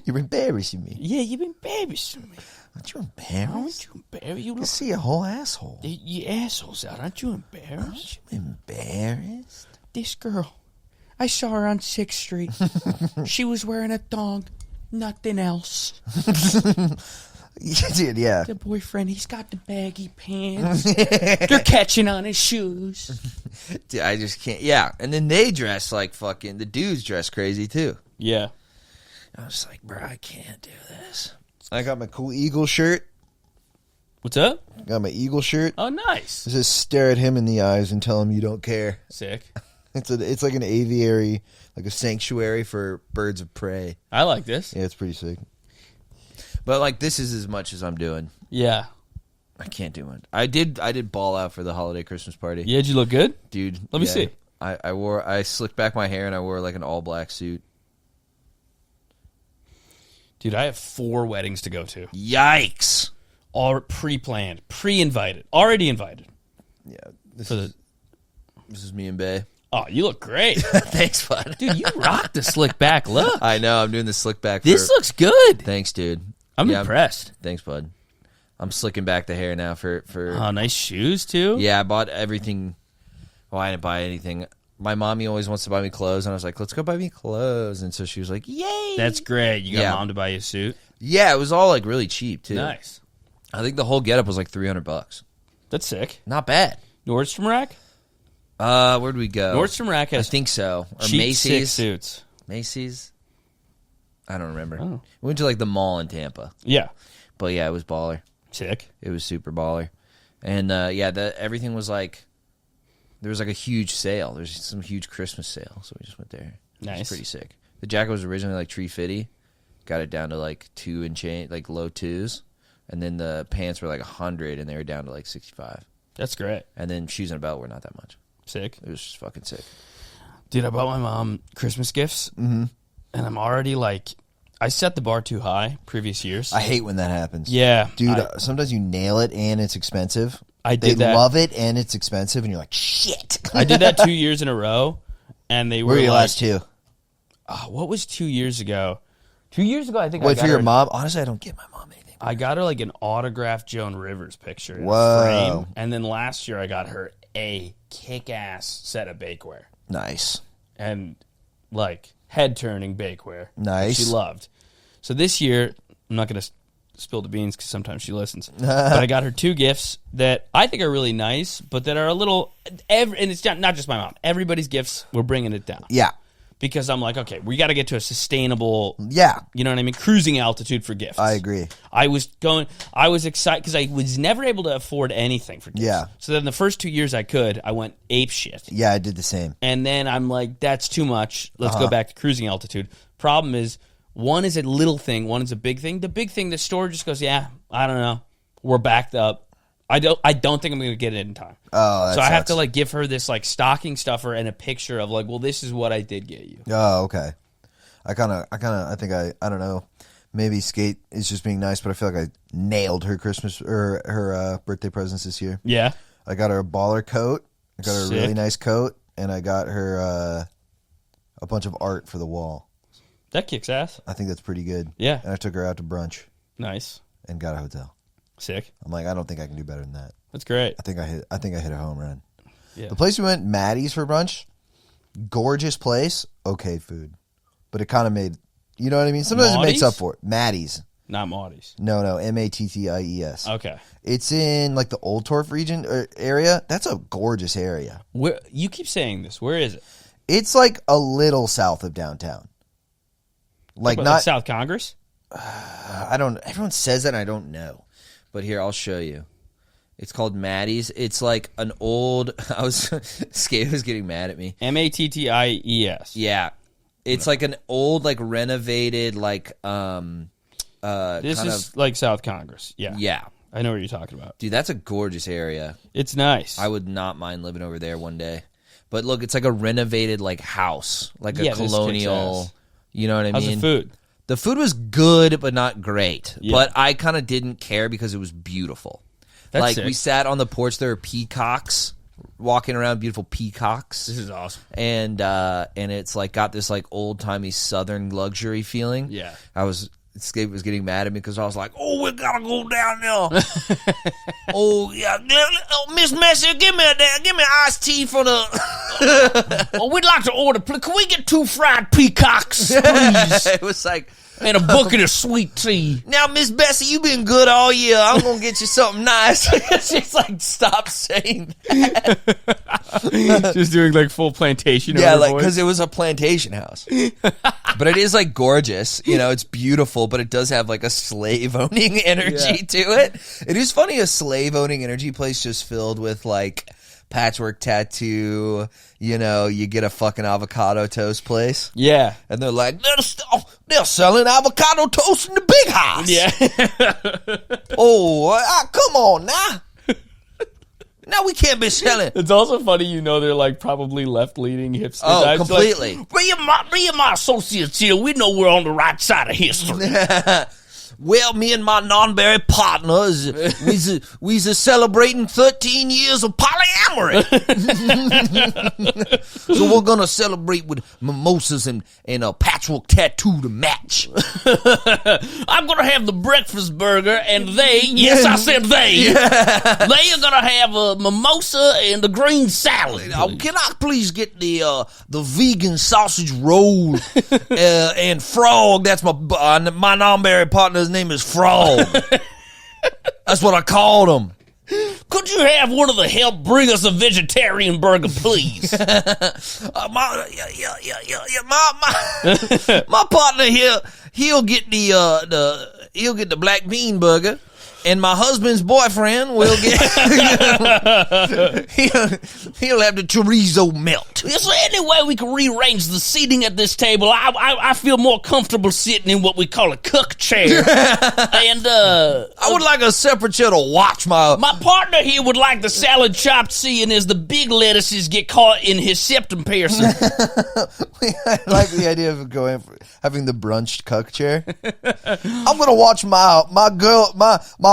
You're embarrassing me. Yeah, you've been embarrassing me. Aren't you embarrassed? Aren't you embarrassed? You I look see a whole asshole. you assholes out. Aren't you embarrassed? Embarrassed? This girl, I saw her on 6th Street. She was wearing a thong, nothing else. Dude, yeah. The boyfriend, he's got the baggy pants. They're catching on his shoes. Dude, I just can't. Yeah, and then they dress like fucking. The dudes dress crazy too. Yeah. I was like, bro, I can't do this. I got my cool eagle shirt. What's up? Got my eagle shirt. Oh, nice. Just stare at him in the eyes and tell him you don't care. Sick. It's like an aviary, like a sanctuary for birds of prey. I like this. Yeah, it's pretty sick. But like, this is as much as I'm doing. Yeah. I can't do it. I did ball out for the holiday Christmas party. Yeah, did you look good? Dude. Let me yeah. see. I slicked back my hair and I wore like an all black suit. Dude, I have 4 weddings to go to. Yikes. All pre-planned, pre-invited, already invited. Yeah, this For the This is me and Bay. Oh, you look great. Thanks, bud. Dude, you rock the slick back look. I know. I'm doing the slick back. This looks good. Thanks, dude. I'm Yeah, impressed. Thanks, bud. I'm slicking back the hair now for. Oh, nice shoes, too. Yeah, I bought everything. Well, I didn't buy anything. My mommy always wants to buy me clothes, and I was like, let's go buy me clothes. And so she was like, yay. That's great. You got Yeah. mom to buy you a suit. Yeah, it was all like really cheap, too. Nice. I think the whole getup was like $300. That's sick. Not bad. Nordstrom Rack? Where'd we go? Nordstrom Rack I has think so. Or cheap, sick Macy's. suits. Macy's? I don't remember. Oh. We went to like the mall in Tampa. Yeah. But yeah, it was baller. Sick. It was super baller. And yeah, everything was like, there was like a huge sale. There's some huge Christmas sale. So we just went there. It Nice. was pretty sick. The jacket was originally like $350. Got it down to like 2 and change, like low 2s. And then the pants were like 100 and they were down to like 65. That's great. And then shoes and a belt were not that much. Sick. It was just fucking sick. Dude, I bought my mom Christmas gifts. Mm-hmm. And I'm already like, I set the bar too high previous years. I hate when that happens. Yeah. Dude, sometimes you nail it and it's expensive. I did they that. love it and it's expensive and you're like, shit. I did that 2 years in a row. And they were Where were your like, last two? What was 2 years ago? 2 years ago, I think I Wait, got for your her, mom? Honestly, I don't get my mom anything. I got her like an autographed Joan Rivers picture in Whoa. a frame. And then last year, I got her a kick-ass set of bakeware. Nice. And like head-turning bakeware. Nice. She loved. So this year, I'm not going to spill the beans because sometimes she listens. But I got her 2 gifts that I think are really nice, but that are a little, and it's not just my mom. Everybody's gifts, we're bringing it down. Yeah. Because I'm like, okay, we got to get to a sustainable, Yeah. you know what I mean, cruising altitude for gifts. I agree. I was excited because I was never able to afford anything for gifts. Yeah. So then the first 2 years I could, I went ape shit. Yeah, I did the same. And then I'm like, that's too much. Let's go back to cruising altitude. Problem is, one is a little thing, one is a big thing. The big thing, the store just goes, yeah, I don't know. We're backed up. I don't think I'm going to get it in time. Oh, that so I have sucks. to like give her this like stocking stuffer and a picture of like, well, this is what I did get you. Oh, okay. I think I don't know. Maybe Skate is just being nice, but I feel like I nailed her Christmas or her birthday presents this year. Yeah. I got her a baller coat. I got her a Sick. really nice coat, and I got her a bunch of art for the wall. That kicks ass. I think that's pretty good. Yeah. And I took her out to brunch Nice. and got a hotel. Sick. I'm like, I don't think I can do better than that. That's great. I think I hit a home run. Yeah. The place we went, Maddie's for brunch, gorgeous place, okay food, but it kind of made, you know what I mean. Sometimes it makes Maudie's? up for it. Maddie's, Not Maudie's. No, Matties. Okay. It's in like the Old Torf region area. That's a gorgeous area. Where you keep saying this? Where is it? It's like a little south of downtown. Like What, not like South Congress. I don't. Everyone says that, and I don't know. But here, I'll show you. It's called Maddie's. It's like an old. Skate was getting mad at me. Matties. Yeah, it's like an old, like renovated, like This is like South Congress. Yeah. Yeah, I know what you're talking about. dude, that's a gorgeous area. It's nice. I would not mind living over there one day. But look, it's like a renovated like house, like a Yeah, this colonial. kicks ass. You know what I How's mean? the food? The food was good, but not great. Yeah. But I kind of didn't care because it was beautiful. That's like sick. we sat on the porch, there were peacocks walking around, beautiful peacocks. This is awesome. And it's like got this like old timey Southern luxury feeling. Yeah. Skate was getting mad at me because I was like, "Oh, we gotta go down there." Oh yeah, Miss Messi, give me iced tea for the. Oh, we'd like to order. Can we get 2 fried peacocks, please, It was like, and a bucket of sweet tea? now, Miss Bessie, you been good all year. I'm gonna get you something nice. She's like, stop saying that. Just doing like full plantation. Yeah, over like voice. because it was a plantation house, but it is like gorgeous. You know, it's beautiful, but it does have like a slave owning energy to it. It is funny, a slave owning energy place just filled with like patchwork tattoo. You know, you get a fucking avocado toast place, Yeah. and they're like, they're selling avocado toast in the big house. Yeah. Oh, come on now. Now we can't be selling. It's also funny, they're like probably left-leaning hipsters. Oh, I'd completely. Like, me and my associates here, we know we're on the right side of history. Well, me and my non-married partner, we's celebrating 13 years of polyamory. So we're going to celebrate with mimosas and a patchwork tattoo to match. I'm going to have the breakfast burger, and yes, I said they. They are going to have a mimosa and a green salad. Can I please get the vegan sausage roll and frog? That's my non-married partner's name is Frog. That's what I called him. Could you have one of the help bring us a vegetarian burger, please? My partner here, he'll get the black bean burger, and my husband's boyfriend will get he'll have the chorizo melt. Is there any way we can rearrange the seating at this table? I feel more comfortable sitting in what we call a cook chair. And I would like a separate chair to watch my partner here would like the salad chopped, seeing as the big lettuces get caught in his septum piercing. I like the idea of having the brunch cuck chair. I'm gonna watch my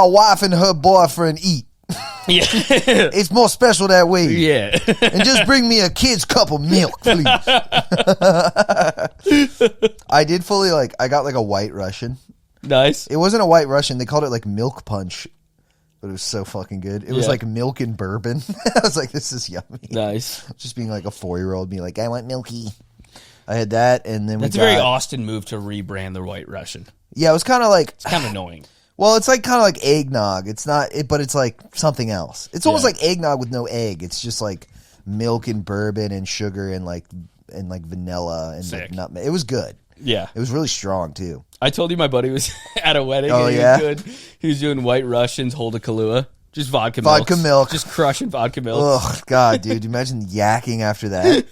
wife and her boyfriend eat. Yeah. It's more special that way. Yeah. And just bring me a kid's cup of milk, please. I did fully I got like a White Russian. Nice. It wasn't a White Russian. They called it like milk punch. But it was so fucking good. It was like milk and bourbon. I was like, this is yummy. Nice. Just being like a 4-year-old, being like, I want milky. I had that, and then That's a very Austin move to rebrand the White Russian. Yeah, it was kind of like... It's kind of annoying. Well, it's like kind of like eggnog. It's not, but it's like something else. It's almost like eggnog with no egg. It's just like milk and bourbon and sugar and like vanilla and like nutmeg. It was good. Yeah. It was really strong too. I told you my buddy was at a wedding. Oh, and yeah? He was good. He was doing White Russians, hold a Kahlua. Just vodka milk. Just crushing vodka milk. Oh, God, dude. Imagine yakking after that.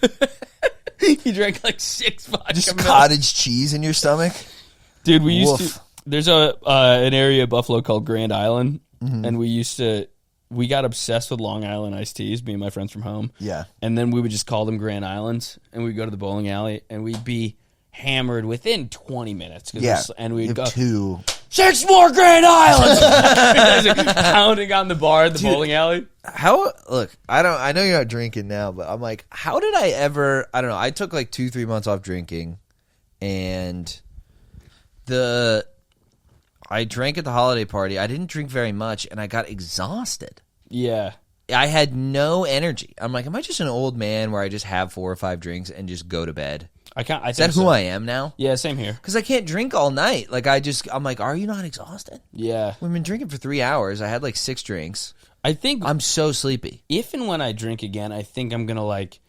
He drank like 6 vodka Just milk. cottage cheese in your stomach. Dude, we used to... There's an area of Buffalo called Grand Island, and we got obsessed with Long Island iced teas, me and my friends from home. Yeah. And then we would just call them Grand Islands, and we'd go to the bowling alley, and we'd be hammered within 20 minutes. Yeah. And we'd go, 2. 6 more Grand Islands! Pounding on the bar at the bowling alley. Look, I know you're not drinking now, but I'm like, how did I ever, I don't know, I took like 2-3 months off drinking, and I drank at the holiday party. I didn't drink very much, and I got exhausted. Yeah. I had no energy. I'm like, am I just an old man where I just have 4 or 5 drinks and just go to bed? Is that who I am now? Yeah, same here. Because I can't drink all night. Like, I'm like, are you not exhausted? Yeah. We've been drinking for 3 hours. I had like 6 drinks. I think I'm so sleepy. if and when I drink again, I think I'm going to like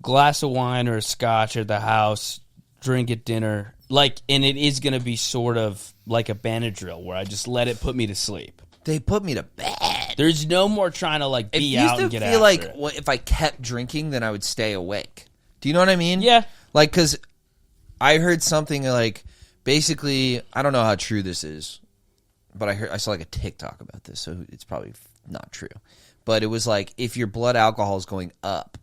glass of wine or a scotch at the house, drink at dinner. Like, and it is going to be sort of like a Benadryl where I just let it put me to sleep. They put me to bed. There's no more trying to like be out and get I used to feel after like it. if I kept drinking, then I would stay awake. Do you know what I mean? Yeah. Like, because I heard something like, basically, I don't know how true this is, but I saw like a TikTok about this, so it's probably not true. But it was like, if your blood alcohol is going up,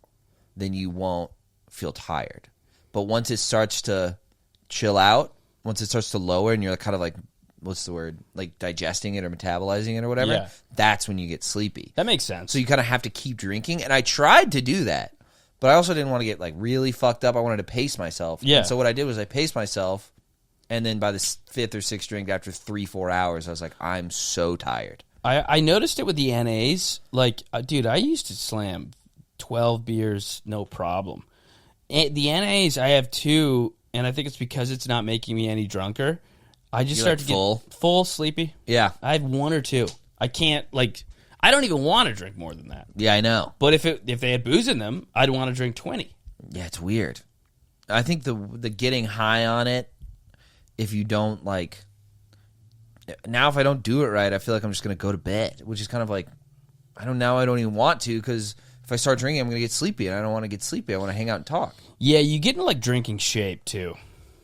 then you won't feel tired. But once it starts to chill out, once it starts to lower, and you're kind of like, what's the word? Like digesting it or metabolizing it or whatever, Yeah. that's when you get sleepy. That makes sense. So you kind of have to keep drinking. And I tried to do that, but I also didn't want to get like really fucked up. I wanted to pace myself. Yeah. And so what I did was I paced myself, and then by the 5th or 6th drink, after 3-4 hours, I was like, I'm so tired. I noticed it with the NAs. Like, dude, I used to slam 12 beers, no problem. And the NAs, I have 2, and I think it's because it's not making me any drunker. I just start to get full sleepy. Yeah. I have 1 or 2. I can't, like, I don't even want to drink more than that. Yeah, I know. But if they had booze in them, I'd want to drink 20. Yeah, it's weird. I think the getting high on it, if you don't like, now if I don't do it right, I feel like I'm just going to go to bed, which is kind of like, I don't even want to, because if I start drinking, I'm going to get sleepy, and I don't want to get sleepy. I want to hang out and talk. Yeah, you get into, like, drinking shape, too.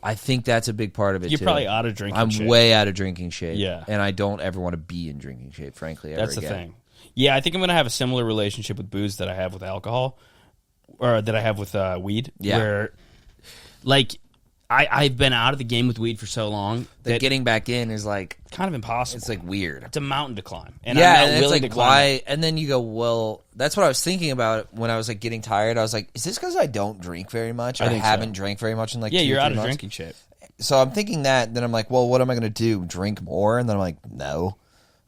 I think that's a big part of it, You're too. probably out of drinking shape. I'm way out of drinking shape. Yeah. And I don't ever want to be in drinking shape, frankly, ever That's the again. thing. Yeah, I think I'm going to have a similar relationship with booze that I have with alcohol, or that I have with weed. Yeah. Where, like, I've been out of the game with weed for so long That getting back in is like, kind of impossible. it's like weird. It's a mountain to climb, and Yeah, I'm and not it's willing like, to climb. why? And then you go, well, that's what I was thinking about when I was like getting tired. I was like, is this because I don't drink very much? Or I think so. haven't drank very much in like Yeah, 2 you're or 3 out of months? drinking shape. So I'm thinking that. Then I'm like, well, what am I going to do? Drink more? And then I'm like, no.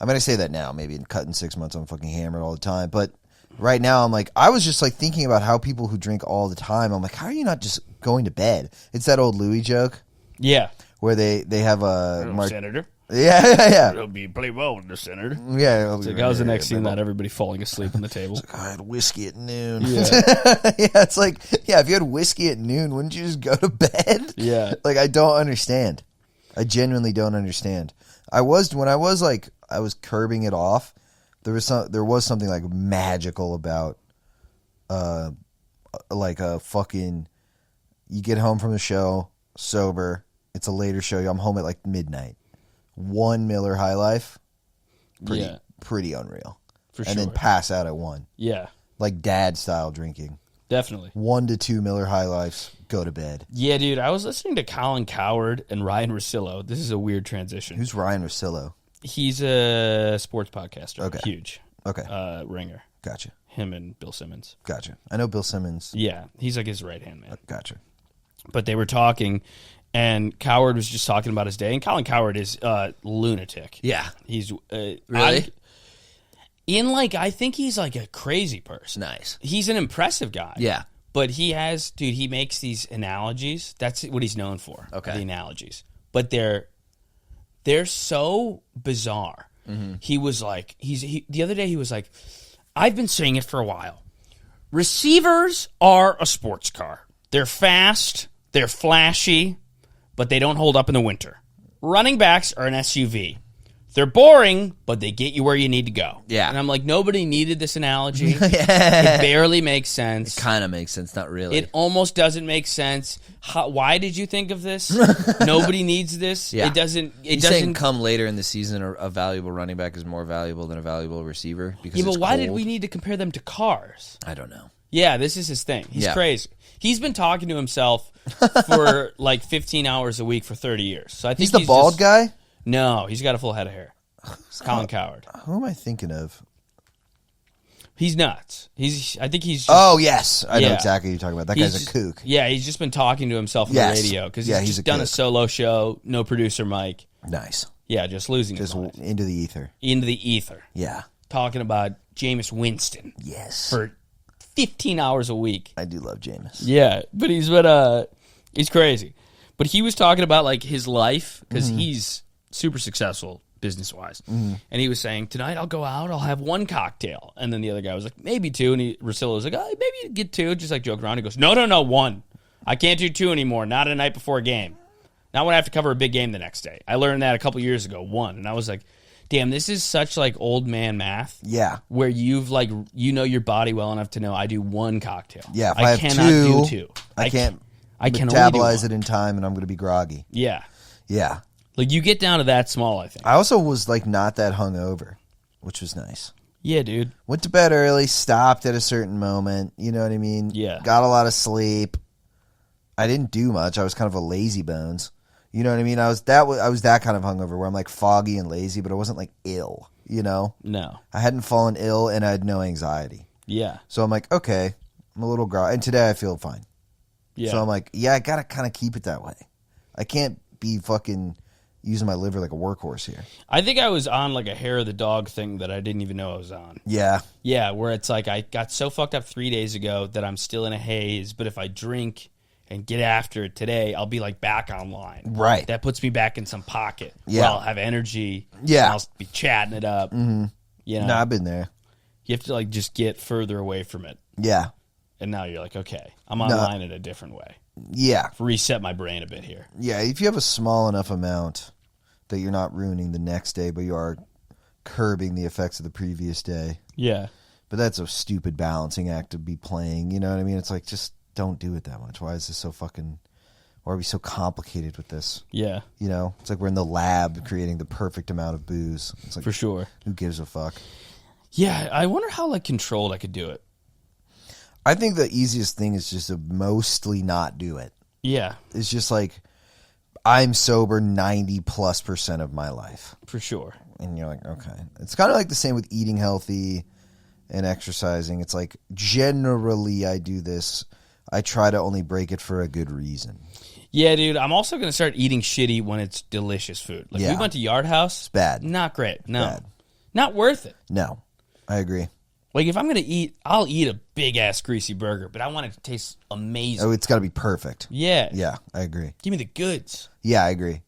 I mean, I say that now. Maybe in cutting 6 months, I'm fucking hammered all the time. But right now, I'm like, I was just like thinking about how people who drink all the time. I'm like, how are you not just going to bed? It's that old Louis joke Yeah, where they have a senator. yeah. It'll be play well with the senator. Yeah. It's like, how's the next scene? That everybody falling asleep on the table. I had whiskey at noon. Yeah. Yeah, it's like, yeah, if you had whiskey at noon, wouldn't you just go to bed? Yeah. Like, I don't understand. I genuinely don't understand. When I was curbing it off, there was something like magical about like a fucking, you get home from the show sober, it's a later show, I'm home at like midnight. 1 Miller High Life, pretty unreal. For and sure. then pass out at 1. Yeah, Like dad style drinking. definitely. 1 to 2 Miller High Lifes, go to bed. Yeah, dude, I was listening to Colin Cowherd and Ryan Russillo. This is a weird transition. Who's Ryan Russillo? He's a sports podcaster. Okay. Huge. Okay. Ringer. Gotcha. Him and Bill Simmons. Gotcha. I know Bill Simmons. Yeah, he's like his right-hand man. Gotcha. But they were talking, and Cowherd was just talking about his day. And Colin Cowherd is lunatic. Yeah. He's Really? I think he's like a crazy person. Nice. He's an impressive guy. Yeah. But he makes these analogies. That's what he's known for. Okay. The analogies. But they're so bizarre. Mm-hmm. He was like, the other day he was like, I've been saying it for a while. Receivers are a sports car. They're fast, they're flashy, but they don't hold up in the winter. Running backs are an SUV. They're boring, but they get you where you need to go. Yeah. And I'm like, nobody needed this analogy. It barely makes sense. Kind of makes sense, not really. It almost doesn't make sense. Why did you think of this? Nobody needs this. Yeah. It doesn't. You're saying come later in the season, a valuable running back is more valuable than a valuable receiver? Because Yeah, but it's why did cold? we need to compare them to cars? I don't know. Yeah, this is his thing. He's Yeah. crazy. He's been talking to himself for like 15 hours a week for 30 years. So I think He's the bald just- guy? No, he's got a full head of hair. It's Colin Cowherd. Who am I thinking of? He's nuts. I think he's just, Oh, yes. I know Yeah. exactly who you're talking about. That he's guy's just- a kook. Yeah, he's just been talking to himself on Yes. the radio because Yeah, he's he's just a done a kook. solo show, no producer Mike. Nice. Yeah, just losing his Just mind. into the ether. Into the ether. Yeah. Talking about Jameis Winston Yes. for 15 hours a week. I do love Jameis. Yeah, but he's crazy. But he was talking about like his life because he's super successful business-wise. And he was saying, tonight I'll go out, I'll have one cocktail. And then the other guy was like, maybe two. And Russillo was like, oh, maybe you get two, just like joke around. He goes, no, one. I can't do two anymore, not a night before a game. Not when I have to cover a big game the next day. I learned that a couple years ago, one. And I was like, damn, this is such like old man math. Yeah. Where you've like, you know your body well enough to know I do one cocktail. Yeah, if I have cannot two, do two. I can't I can only do metabolize one. it in time, and I'm going to be groggy. Yeah. Yeah. Like, you get down to that small, I think. I also was, like, not that hungover, which was nice. Yeah, dude. Went to bed early, stopped at a certain moment, you know what I mean? Yeah. Got a lot of sleep. I didn't do much. I was kind of a lazy bones. You know what I mean? I was that kind of hungover where I'm, like, foggy and lazy, but I wasn't, like, ill, you know? No. I hadn't fallen ill, and I had no anxiety. Yeah. So I'm like, okay, I'm a little groggy. And today I feel fine. Yeah. So I'm like, yeah, I got to kind of keep it that way. I can't be fucking using my liver like a workhorse here. I think I was on like a hair of the dog thing that I didn't even know I was on. Yeah. Yeah, where it's like I got so fucked up 3 days ago that I'm still in a haze, but if I drink and get after it today, I'll be like back online. Right. That puts me back in some pocket. Yeah. Where I'll have energy. Yeah. And I'll be chatting it up. Mm-hmm. You know? No, I've been there. You have to like just get further away from it. Yeah. And now you're like, okay, I'm online in a different way. Yeah. Reset my brain a bit here. Yeah, if you have a small enough amount that you're not ruining the next day, but you are curbing the effects of the previous day. Yeah. But that's a stupid balancing act to be playing, you know what I mean? It's like, just don't do it that much. Why is this so fucking... Why are we so complicated with this? Yeah. You know? It's like we're in the lab creating the perfect amount of booze. It's like, For sure. who gives a fuck? Yeah, I wonder how like controlled I could do it. I think the easiest thing is just to mostly not do it. Yeah. It's just like, I'm sober 90+% of my life. For sure. And you're like, okay. It's kind of like the same with eating healthy and exercising. It's like, generally I do this. I try to only break it for a good reason. Yeah, dude. I'm also going to start eating shitty when it's delicious food. Like, Yeah. we went to Yard House. It's bad. Not great. No. Bad. Not worth it. No, I agree. Like, if I'm going to eat, I'll eat a big-ass greasy burger, but I want it to taste amazing. Oh, it's got to be perfect. Yeah. Yeah, I agree. Give me the goods. Yeah, I agree.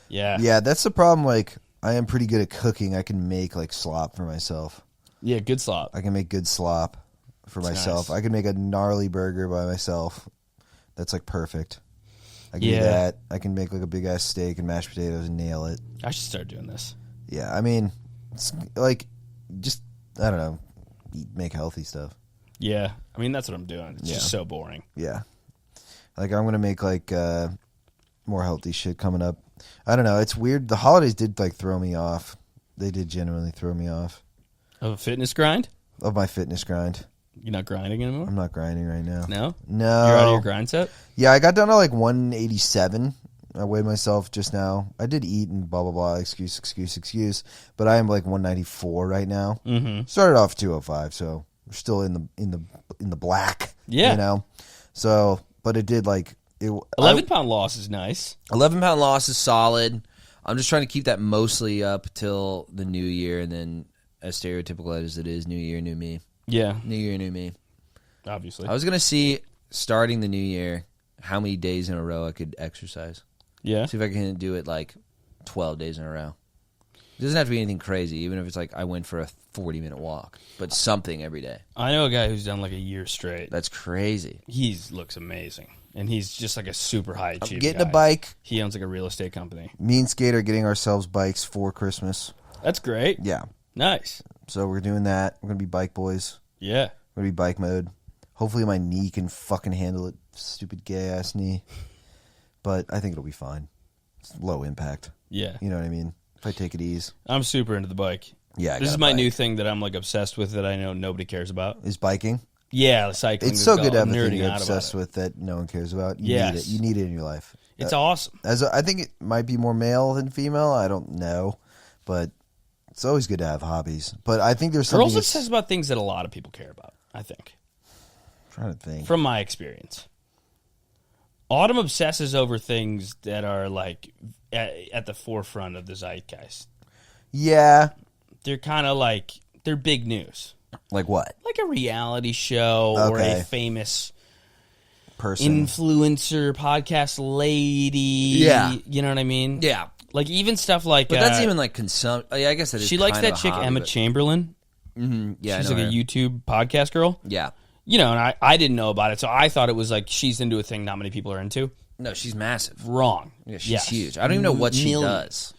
Yeah. Yeah, that's the problem. Like, I am pretty good at cooking. I can make, like, slop for myself. Yeah, good slop. I can make good slop for myself. nice. I can make a gnarly burger by myself. That's, like, perfect. I can Yeah. do that. I can make, like, a big-ass steak and mashed potatoes and nail it. I should start doing this. Yeah, I mean, it's, like, just, I don't know, make healthy stuff. Yeah. I mean, that's what I'm doing. It's Yeah. just so boring. Yeah. Like, I'm going to make, like, more healthy shit coming up. I don't know. It's weird. The holidays did, like, throw me off. They did genuinely throw me off Of a fitness grind? of my fitness grind. You're not grinding anymore? I'm not grinding right now. No? No. You're out of your grind set? Yeah, I got down to, like, 187. I weighed myself just now. I did eat and blah, blah, blah. Excuse. But I am, like, 194 right now. Mm-hmm. Started off 205, so we're still in the black. Yeah. You know? So, but it did, like... 11-pound loss is nice. 11-pound loss is solid. I'm just trying to keep that mostly up till the new year, and then as stereotypical as it is, new year, new me. Yeah, New year, new me. obviously. I was going to see, starting the new year, how many days in a row I could exercise. Yeah. See if I can do it like 12 days in a row. It doesn't have to be anything crazy, even if it's like I went for a 40-minute walk, but something every day. I know a guy who's done like a year straight. That's crazy. He looks amazing. And he's just like a super high achieving Getting guy. a bike. He owns like a real estate company. Me and Skate are getting ourselves bikes for Christmas. That's great. Yeah. Nice. So we're doing that. We're going to be bike boys. Yeah. We're going to be bike mode. Hopefully my knee can fucking handle it. Stupid gay-ass knee. But I think it'll be fine. It's low impact. Yeah. You know what I mean? If I take it easy. I'm super into the bike. Yeah, I This got is a my bike. new thing that I'm like obsessed with that I know nobody cares about. Is biking. Yeah, the cycling. It's so good to have I'm a thing nerding you're out obsessed about it. with that no one cares about. You Yes. need it. You need it in your life. It's awesome. I think it might be more male than female. I don't know. But it's always good to have hobbies. But I think there's something... Girls obsess about things that a lot of people care about, I think. I'm trying to think. From my experience. Autumn obsesses over things that are like at the forefront of the zeitgeist. Yeah. They're kind of like, they're big news. Like what? Like a reality show or Okay. a famous Person. influencer podcast lady. Yeah. You know what I mean? Yeah. Like even stuff like But that's even like I guess that is she likes kind that of a chick hobby, Emma but- Chamberlain. Yeah, She's I know like a her. YouTube podcast girl. Yeah. You know, and I didn't know about it, so I thought it was like she's into a thing not many people are into. No, she's massive. Wrong. Yeah, she's Yes. huge. I don't even know what she Millions. does.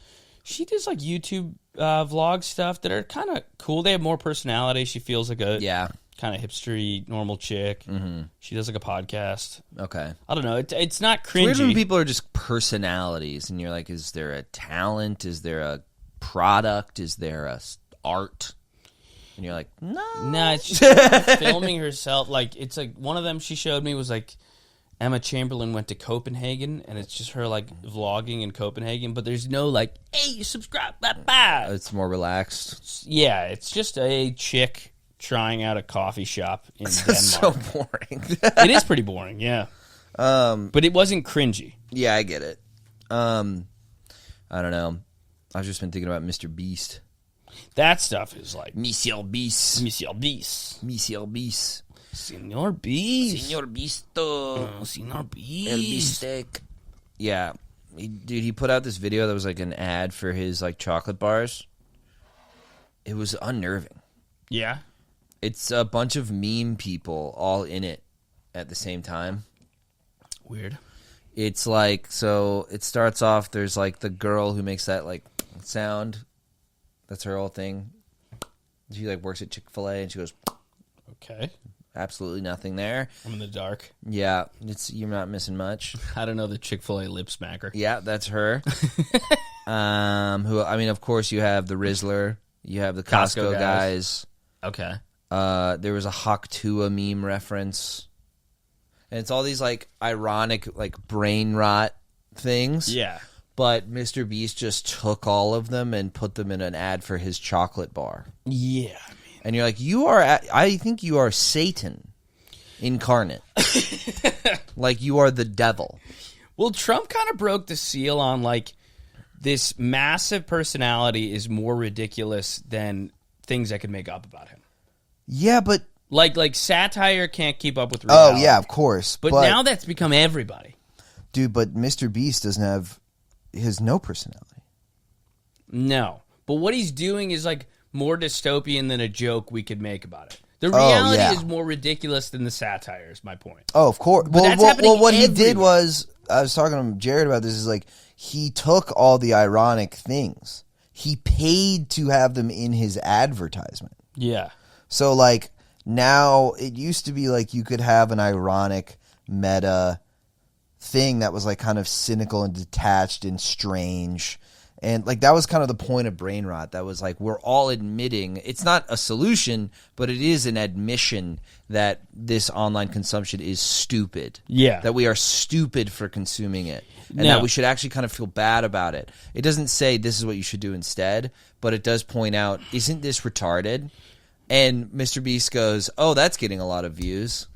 She does like YouTube vlog stuff that are kind of cool. They have more personality. She feels like a Yeah. kind of hipstery, normal chick. Mm-hmm. She does like a podcast. Okay. I don't know. It's not It's weird when cringy. people are just personalities, and you're like, is there a talent? Is there a product? Is there a art? And you're like, no. Nah, it's just filming herself. Like it's like one of them she showed me was like Emma Chamberlain went to Copenhagen, and it's just her like vlogging in Copenhagen. But there's no like, hey, subscribe, blah, blah. It's more relaxed. Yeah, it's just a chick trying out a coffee shop in Denmark. So boring. It is pretty boring, yeah. But it wasn't cringy. Yeah, I get it. I don't know. I've just been thinking about Mr. Beast. That stuff is like Monsieur Beast. Monsieur Beast. Monsieur Beast. Senor Beast. Señor Bisto. Senor El Beast. Bistec. Yeah. He put out this video that was like an ad for his like chocolate bars. It was unnerving. Yeah. It's a bunch of meme people all in it at the same time. Weird. It's like, so it starts off, there's like the girl who makes that like sound. That's her whole thing. She like works at Chick-fil-A and she goes, Okay. absolutely nothing there. I'm in the dark. Yeah, you're not missing much. I don't know the Chick-fil-A lip smacker. Yeah, that's her. Who, I mean, of course you have the Rizzler. You have the Costco guys. Okay. There was a Hawk-Tua meme reference. And it's all these like ironic like brain rot things. Yeah. But Mr. Beast just took all of them and put them in an ad for his chocolate bar. Yeah. And you're like, I think you are Satan incarnate. Like you are the devil. Well, Trump kind of broke the seal on like this massive personality is more ridiculous than things I could make up about him. Yeah, but Like satire can't keep up with reality. oh yeah, of course. But now that's become everybody. dude, but Mr. Beast doesn't have no personality. No. But what he's doing is like more dystopian than a joke we could make about it. The Oh, reality yeah. is more ridiculous than the satire is my point. Oh, of course. that's happening What he did everywhere. was, I was talking to Jared about this, is like, he took all the ironic things. He paid to have them in his advertisement. Yeah. So, like, now, it used to be like you could have an ironic meta thing that was, like, kind of cynical and detached and strange. And, like, that was kind of the point of brain rot. That was, like, we're all admitting, it's not a solution, but it is an admission that this online consumption is stupid. Yeah. That we are stupid for consuming it. And No. that we should actually kind of feel bad about it. It doesn't say this is what you should do instead, but it does point out, isn't this retarded? And Mr. Beast goes, oh, that's getting a lot of views.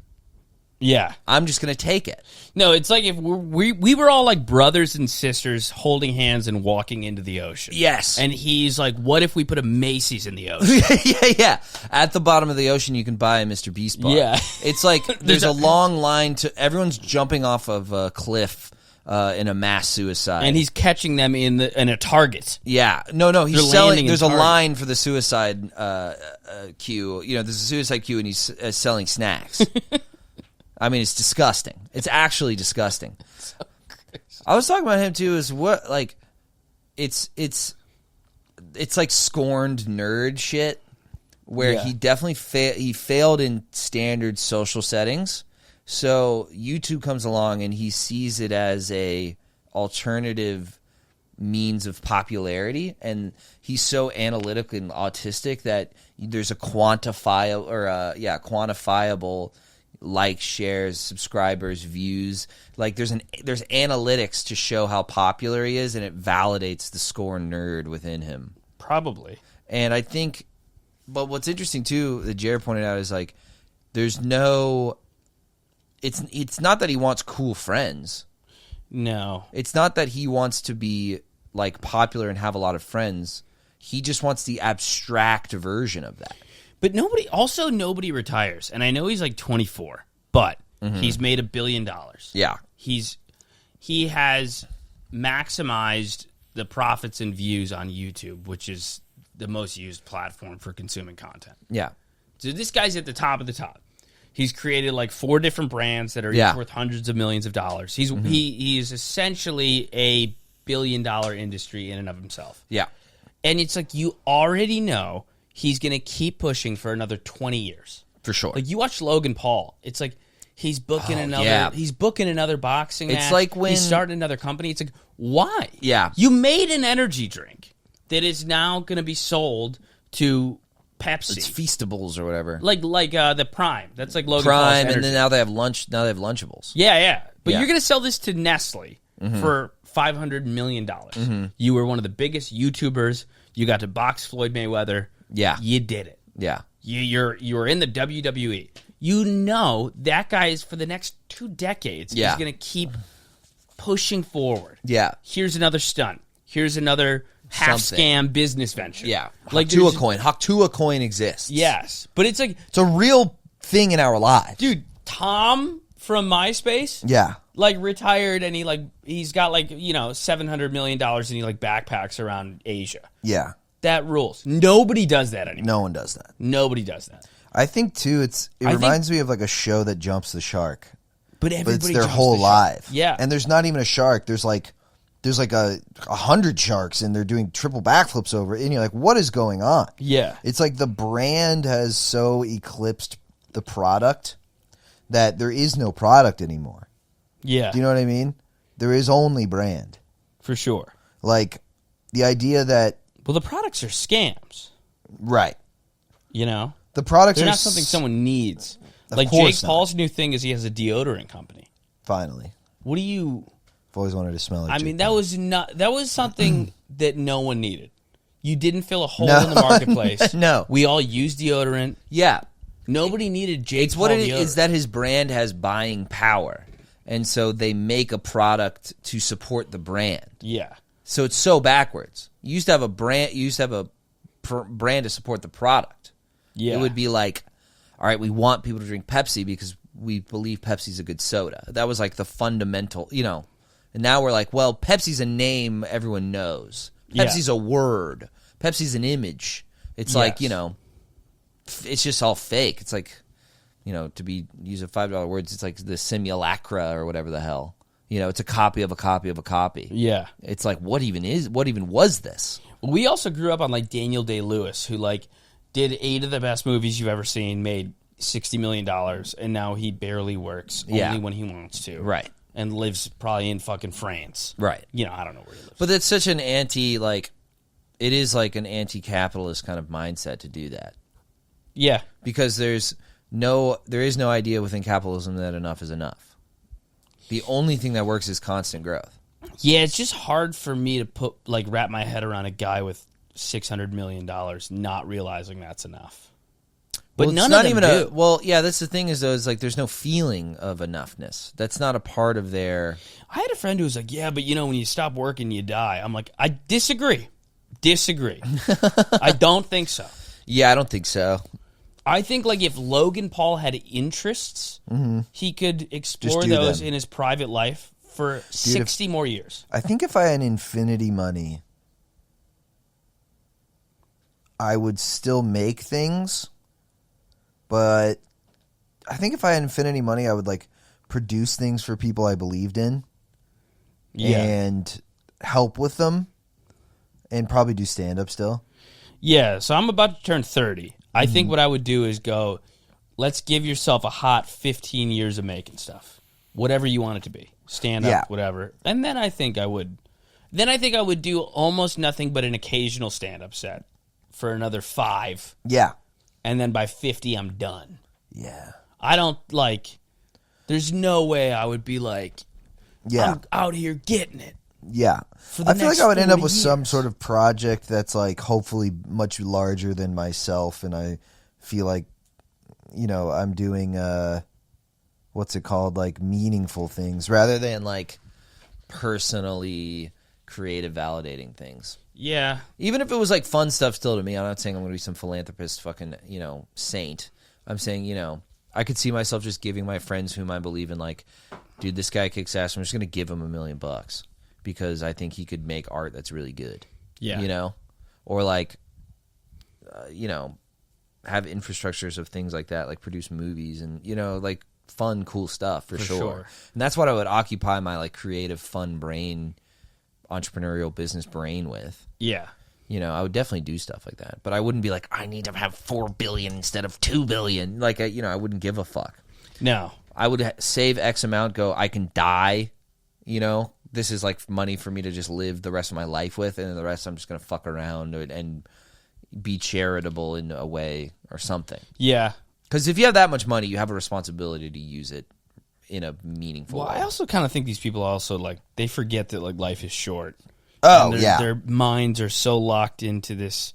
Yeah. I'm just going to take it. No, it's like if we were all like brothers and sisters holding hands and walking into the ocean. Yes. And he's like, what if we put a Macy's in the ocean? yeah. At the bottom of the ocean, you can buy a Mr. Beast bar. Yeah. It's like there's a long line to everyone's jumping off of a cliff in a mass suicide. And he's catching them in a Target. Yeah. No, They're he's selling. landing in There's a Target. line for the suicide queue. You know, there's a suicide queue and he's selling snacks. I mean, it's disgusting. It's actually disgusting. I was talking about him too. Is what like, it's like scorned nerd shit, where Yeah. he definitely he failed in standard social settings. So YouTube comes along and he sees it as a alternative means of popularity, and he's so analytic and autistic that there's a quantifiable likes, shares, subscribers, views. Like there's analytics to show how popular he is, and it validates the scorn nerd within him. Probably. And I think, but what's interesting too that Jared pointed out is like, there's no. It's not that he wants cool friends. No. It's not that he wants to be like popular and have a lot of friends. He just wants the abstract version of that. But nobody retires. And I know he's like 24, but he's made $1 billion. Yeah. He has maximized the profits and views on YouTube, which is the most used platform for consuming content. Yeah. So this guy's at the top of the top. He's created like 4 different brands that are Yeah. worth hundreds of millions of dollars. He is essentially a $1 billion industry in and of himself. Yeah. And it's like you already know he's going to keep pushing for another 20 years. For sure. Like you watch Logan Paul, it's like he's booking he's booking another boxing match. It's like when he's starting another company. It's like, why? Yeah. You made an energy drink that is now going to be sold to Pepsi. It's Feastables or whatever. Like the Prime. That's like Logan Prime, Paul's and energy. then now they have Lunchables. Yeah. But Yeah. you're going to sell this to Nestle for $500 million. You were one of the biggest YouTubers. You got to box Floyd Mayweather. Yeah. You did it. Yeah. You're in the WWE. You know that guy is for the next 2 decades. Yeah. He's going to keep pushing forward. Yeah. Here's another stunt. Here's another half scam business venture. Yeah. Like Haktua coin exists. Yes. But it's like, It's a real thing in our lives. dude, Tom from MySpace, Yeah. like retired and he's got like, $700 million and he like backpacks around Asia. Yeah. That rules. Nobody does that anymore. No one does that. Nobody does that. I think too. It I reminds me of like a show that jumps the shark, But but everybody it's their jumps whole the shark. life. Yeah. and there's not even a shark. There's like 100 sharks, and they're doing triple backflips over it. And you're like, what is going on? Yeah. It's like the brand has so eclipsed the product that there is no product anymore. Yeah. Do you know what I mean? There is only brand. For sure. Like the idea that Well, the products are scams. right. The products They're are not something someone needs. Of Like course Jake not. Paul's new thing is he has a deodorant company. Finally, What do you? I've always wanted to smell like. I Jake mean, that Paul. was something that no one needed. You didn't fill a hole No. in the marketplace. No. We all use deodorant. Yeah. Nobody needed Jake It's Paul what it deodorant. is that his brand has buying power. And so they make a product to support the brand. Yeah. So it's so backwards. You used to have a brand. You used to have a brand to support the product. Yeah. It would be like, all right, we want people to drink Pepsi because we believe Pepsi's a good soda. That was like the fundamental, And now we're like, well, Pepsi's a name everyone knows. Yeah. Pepsi's a word. Pepsi's an image. It's like, it's just all fake. It's like, use a $5 words. It's like the simulacra or whatever the hell. It's a copy of a copy of a copy. Yeah. It's like, what even was this? We also grew up on like Daniel Day-Lewis, who like did 8 of the best movies you've ever seen, made $60 million, and now he barely works, only when he wants to. Right. And lives probably in fucking France. Right. I don't know where he lives. But it's such an it is like an anti-capitalist kind of mindset to do that. Yeah. Because there is no idea within capitalism that enough is enough. The only thing that works is constant growth. Yeah, it's just hard for me to wrap my head around a guy with $600 million not realizing that's enough. But Well, none it's of not them even do. well, yeah, that's the thing is though, is like there's no feeling of enoughness. That's not a part of their. I had a friend who was like, yeah, but when you stop working, you die. I'm like, I disagree. I don't think so. Yeah, I don't think so. I think like if Logan Paul had interests, he could explore do those them. in his private life for 60 more years. I think if I had infinity money, I would still make things, but I think if I had infinity money, I would like produce things for people I believed in and help with them and probably do stand-up still. Yeah, so I'm about to turn 30. I think what I would do is go, let's give yourself a hot 15 years of making stuff. Whatever you want it to be. Stand up, Yeah. whatever. And then I think I would do almost nothing but an occasional stand-up set for another 5. Yeah. And then by 50, I'm done. Yeah. I don't there's no way I would be like, Yeah. I'm out here getting it. Yeah. For the I feel like next I would end up 40 with some years. sort of project that's like hopefully much larger than myself, and I feel like I'm doing what's it called, like meaningful things rather than Than like personally creative validating things. Yeah. Even if it was like fun stuff still to me, I'm not saying I'm going to be some philanthropist fucking, saint. I'm saying, I could see myself just giving my friends whom I believe in, like, dude, this guy kicks ass. I'm just going to give him $1 million because I think he could make art that's really good. Yeah. Or like, have infrastructures of things like that, like produce movies and, like fun, cool stuff for sure. And that's what I would occupy my like creative, fun brain, entrepreneurial business brain with. Yeah. I would definitely do stuff like that, but I wouldn't be like, I need to have 4 billion instead of 2 billion. Like, I wouldn't give a fuck. No. I would save X amount, go, I can die, this is like money for me to just live the rest of my life with, and then the rest I'm just going to fuck around and be charitable in a way or something. Yeah. Because if you have that much money, you have a responsibility to use it in a meaningful way. I also kind of think these people also, like, they forget that, like, life is short. Oh, and yeah. Their minds are so locked into this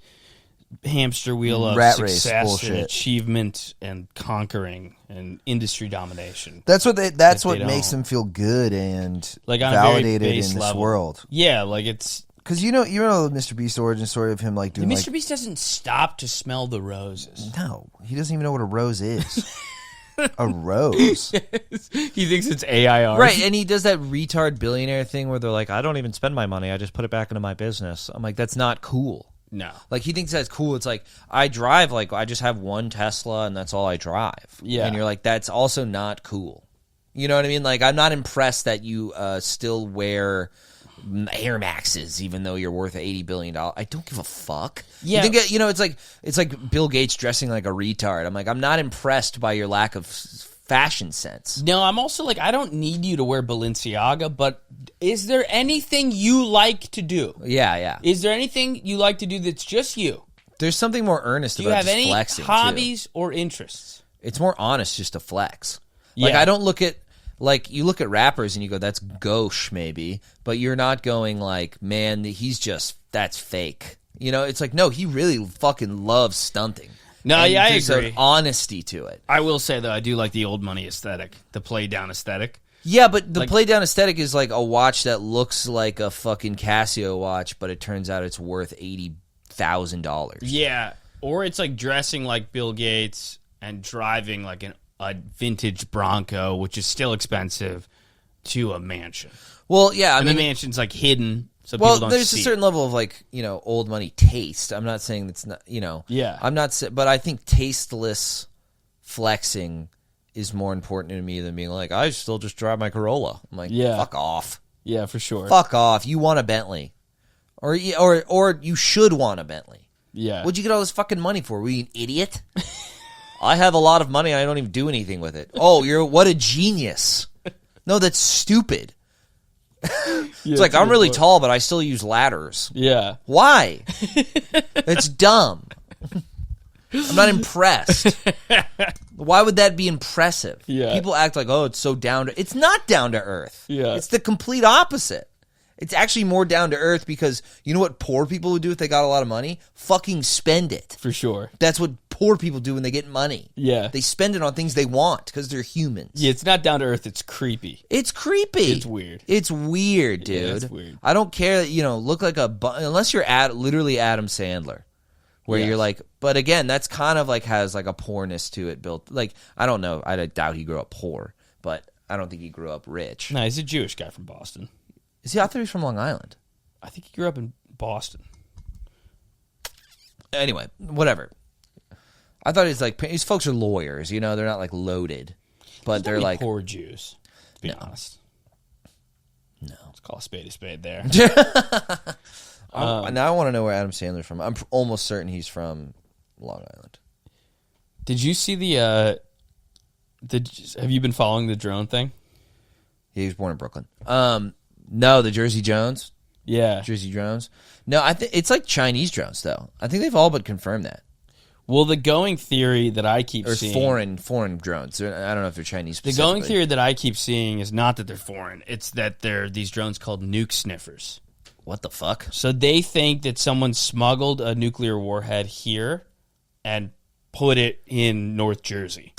hamster wheel of Rat race success bullshit. and achievement and conquering and industry domination. That's what That what they makes don't. them feel good and Like, on a very validated in base this level. world. Yeah, like, it's... Because you know the Mr. Beast origin story of him like doing Mr. Beast doesn't stop to smell the roses. no, he doesn't even know what a rose is. A rose. He thinks it's AI art. Right, and he does that retard billionaire thing where they're like, I don't even spend my money, I just put it back into my business. I'm like, that's not cool. No. Like, he thinks that's cool. It's like, I drive, like, I just have one Tesla and that's all I drive. Yeah. And you're like, that's also not cool. You know what I mean? Like, I'm not impressed that you still wear Air Maxes even though you're worth $80 billion. I don't give a fuck. Yeah. You think, it's like Bill Gates dressing like a retard. I'm like, I'm not impressed by your lack of fashion sense. No, I'm also like, I don't need you to wear Balenciaga, but is there anything you like to do? Yeah. Is there anything you like to do that's just you? There's something more earnest Do you about have just any flexing, hobbies or interests? It's more honest just to flex. Like, Yeah. I don't look at, like, you look at rappers and you go, that's gauche maybe, but you're not going like, man, that's fake. It's like, no, he really fucking loves stunting. No, And yeah, I there's agree. an honesty to it. I will say, though, I do like the old money aesthetic, the play down aesthetic. Yeah, but the Like- play down aesthetic is like a watch that looks like a fucking Casio watch, but it turns out it's worth $80,000. Yeah, or it's like dressing like Bill Gates and driving like a vintage Bronco, which is still expensive, to a mansion. Well, yeah, I And mean, the mansion's like hidden, so well, people don't there's see a certain it. level of like, old money taste. I'm not saying that's not, Yeah. I'm not, but I think tasteless flexing is more important to me than being like, I still just drive my Corolla. I'm like, Yeah. fuck off. Yeah, for sure. Fuck off. You want a Bentley. Or you should want a Bentley. Yeah. What'd you get all this fucking money for? Were you an idiot? I have a lot of money and I don't even do anything with it. Oh, what a genius. No, that's stupid. It's like, I'm really tall, but I still use ladders. Yeah. Why? It's dumb. I'm not impressed. Why would that be impressive? Yeah. People act like, oh, it's so down to... It's not down to earth. Yeah. It's the complete opposite. It's actually more down to earth because you know what poor people would do if they got a lot of money? Fucking spend it. For sure. That's what poor people do when they get money. Yeah. They spend it on things they want because they're humans. Yeah, it's not down to earth, it's creepy. It's creepy. It's weird. It's weird, dude. Yeah, it's weird. I don't care that, look like unless you're literally Adam Sandler. Where Yes. you're like, but again, that's kind of like has like a poorness to it built. Like, I don't know. I doubt he grew up poor, but I don't think he grew up rich. No, he's a Jewish guy from Boston. Is he out there? He's from Long Island. I think he grew up in Boston. Anyway, whatever. I thought these folks are lawyers, they're not like loaded, but they're like, poor Jews, to be No. honest. no. Let's call a spade there. Now I want to know where Adam Sandler's from. I'm almost certain he's from Long Island. Did you see the have you been following the drone thing? Yeah, he was born in Brooklyn. No, the Jersey Jones. Yeah. Jersey drones. No, I think it's like Chinese drones though. I think they've all but confirmed that. Well, the going theory that I keep Or seeing... foreign drones. I don't know if they're Chinese The specifically. going theory that I keep seeing is not that they're foreign. It's that they're these drones called nuke sniffers. What the fuck? So they think that someone smuggled a nuclear warhead here and put it in North Jersey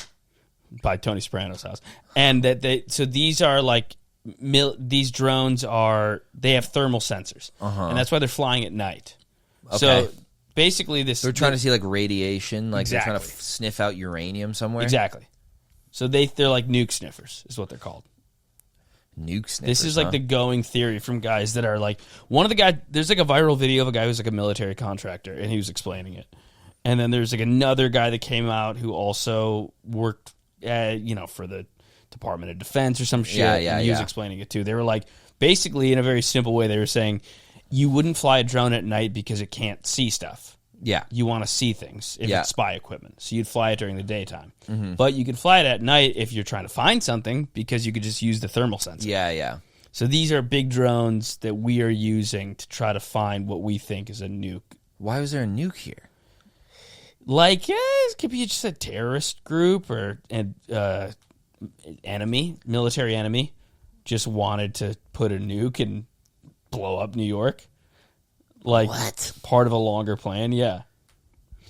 by Tony Soprano's house. And that so these are like these drones they have thermal sensors, and that's why they're flying at night. Okay. So basically, They're trying to see like radiation, like Exactly. they're trying to sniff out uranium somewhere. exactly. So they're like nuke sniffers, is what they're called. Nuke sniffers. This is like the going theory from guys that are like one of the guys. There's like a viral video of a guy who's like a military contractor, and he was explaining it. And then there's like another guy that came out who also worked, for the Department of Defense or some shit. Yeah, and he was explaining it too. They were like, basically in a very simple way, they were saying you wouldn't fly a drone at night because it can't see stuff. Yeah. You want to see things if Yeah. it's spy equipment. So you'd fly it during the daytime. But you could fly it at night if you're trying to find something because you could just use the thermal sensor. Yeah. So these are big drones that we are using to try to find what we think is a nuke. Why was there a nuke here? Like, it could be just a terrorist group or an military enemy, just wanted to put a nuke and blow up New York. Like, What? part of a longer plan, yeah.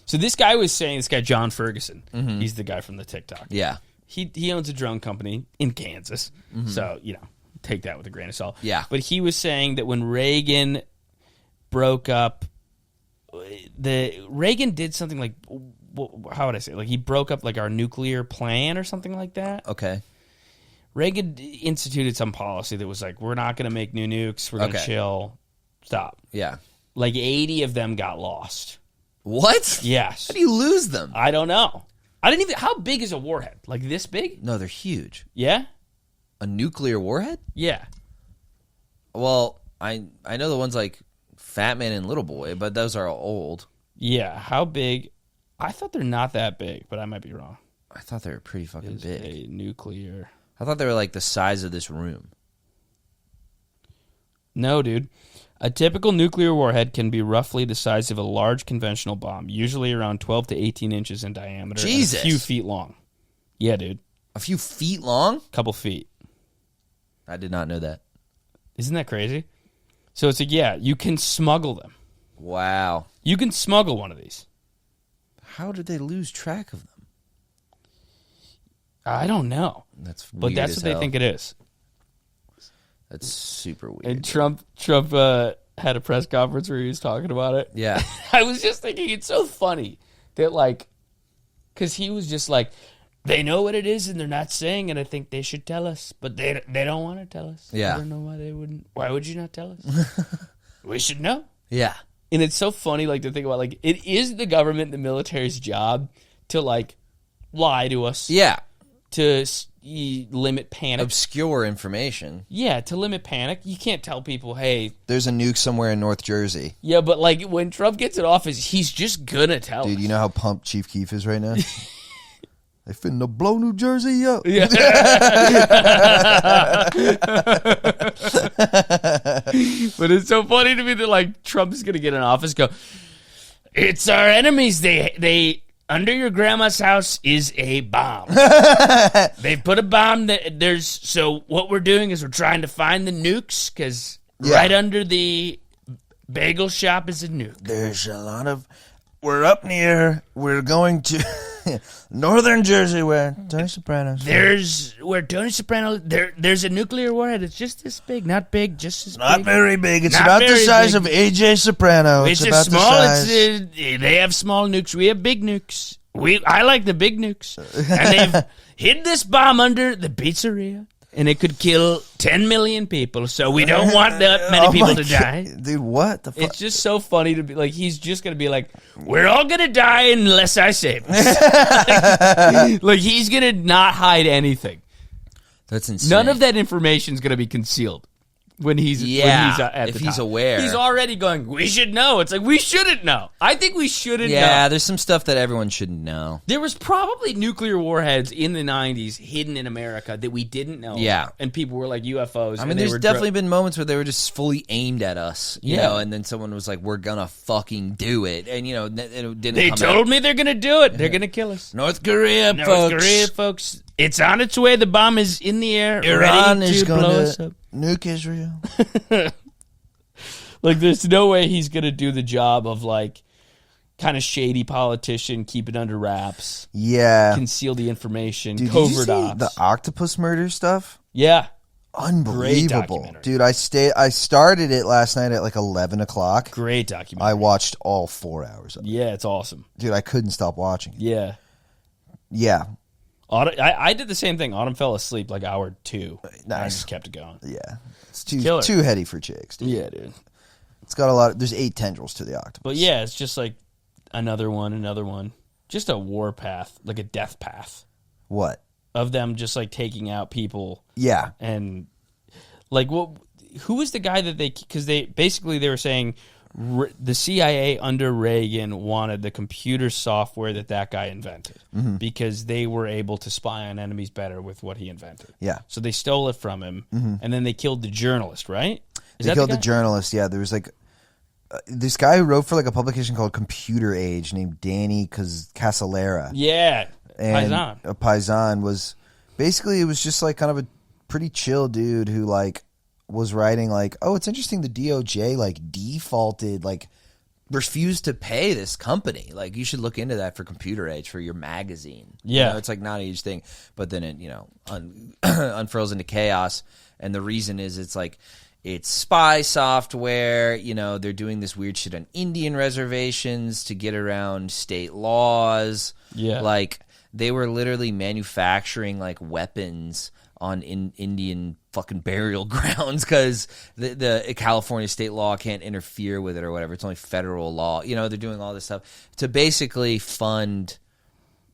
So this guy John Ferguson, he's the guy from the TikTok. Yeah. He owns a drone company in Kansas. So, take that with a grain of salt. Yeah. But he was saying that when Reagan broke up, Reagan did something like, how would I say it? Like he broke up like our nuclear plan or something like that. Okay. Reagan instituted some policy that was like, we're not going to make new nukes. We're going to chill. Stop. Yeah. Like 80 of them got lost. What? Yes. How do you lose them? I don't know. How big is a warhead? Like this big? No, they're huge. Yeah? A nuclear warhead? Yeah. Well, I know the ones like Fat Man and Little Boy, but those are old. Yeah. How big? I thought they're not that big, but I might be wrong. I thought they were pretty fucking Is big. a nuclear. I thought they were like the size of this room. No, dude. A typical nuclear warhead can be roughly the size of a large conventional bomb, usually around 12 to 18 inches in diameter Jesus. and a few feet long. Yeah, dude. A few feet long? Couple feet. I did not know that. Isn't that crazy? So it's like, yeah, you can smuggle them. Wow. You can smuggle one of these. How did they lose track of them? I don't know. That's weird But that's as what they hell. think it is. That's super weird. And Trump had a press conference where he was talking about it. Yeah. I was just thinking it's so funny that, like, because he was just like, they know what it is and they're not saying it. I think they should tell us, but they don't want to tell us. Yeah. I don't know why they wouldn't. Why would you not tell us? We should know. Yeah. And it's so funny, like, to think about, like, it is the government, the military's job to, like, lie to us. Yeah. To limit panic. Obscure information. Yeah, to limit panic. You can't tell people, hey. There's a nuke somewhere in North Jersey. Yeah, but, like, when Trump gets in office, he's just gonna tell Dude, us. you know how pumped Chief Keef is right now? They finna blow New Jersey up. Yeah. But it's so funny to me that, like, Trump's gonna get in office and go, it's our enemies. They under your grandma's house is a bomb. They put a bomb so what we're doing is we're trying to find the nukes because right under the bagel shop is a nuke. There's a lot of... We're up near... We're going to... Northern Jersey where Tony Soprano... There's a nuclear warhead. It's just this big, not big, just as Not big. very big. It's Not about the very size big. of AJ Soprano. It's about just small. the size... They have small nukes. We have big nukes. I like the big nukes. And they've hid this bomb under the pizzeria, and it could kill 10 million people. So we don't want that many people to die. Dude, what the fuck? It's just so funny to be like, he's just going to be like, we're all going to die unless I save us. Like, he's going to not hide anything. That's insane. None of that information is going to be concealed when he's at if the he's top. aware. He's already going, we should know. It's like, we shouldn't know. I think we shouldn't know. Yeah, there's some stuff that everyone shouldn't know. There was probably nuclear warheads in the 90s hidden in America that we didn't know. Yeah. And people were like UFOs. I mean, there's definitely been moments where they were just fully aimed at us, you Yeah. know, and then someone was like, we're gonna fucking do it. And, you know, it didn't They come told out. me they're going to do it. They're going to kill us. North Korea, North folks. Korea, folks. It's on its way. The bomb is in the air. Iran ready is to going blow us to up. nuke Israel. Like, there's no way he's going to do the job of, like, kind of shady politician, keep it under wraps, Yeah. conceal the information, Dude, did you covert see ops. the Octopus murder stuff? Yeah. Unbelievable, documentary. dude. I started it last night at like 11 o'clock. Great documentary. I watched all 4 hours of it. Yeah, it's awesome. Dude, I couldn't stop watching. Yeah. Yeah. I did the same thing. Autumn fell asleep like hour 2. Nice. I just kept it going. Yeah. It's Killer. too heady for chicks, dude. Yeah, dude. It's got a lot there's 8 tendrils to the octopus. But yeah, it's just like another one. Just a war path, like a death path What? of them just like taking out people. Yeah. And like, who was the guy that because they were saying the CIA under Reagan wanted the computer software that guy invented because they were able to spy on enemies better with what he invented. Yeah. So they stole it from him, and then they killed the journalist, right? They killed the journalist. Yeah, there was like this guy who wrote for like a publication called Computer Age named Danny Casalera. Yeah, And Paisan. a Paisan was basically, it was just like kind of a pretty chill dude who like was writing like, oh, it's interesting the DOJ like defaulted, like refused to pay this company. Like, you should look into that for Computer Age for your magazine. Yeah. You know, it's like not a huge thing, but then it, unfurls into chaos. And the reason is it's spy software. They're doing this weird shit on Indian reservations to get around state laws. Yeah. Like, they were literally manufacturing like weapons on Indian fucking burial grounds because the California state law can't interfere with it or whatever. It's only federal law. They're doing all this stuff to basically fund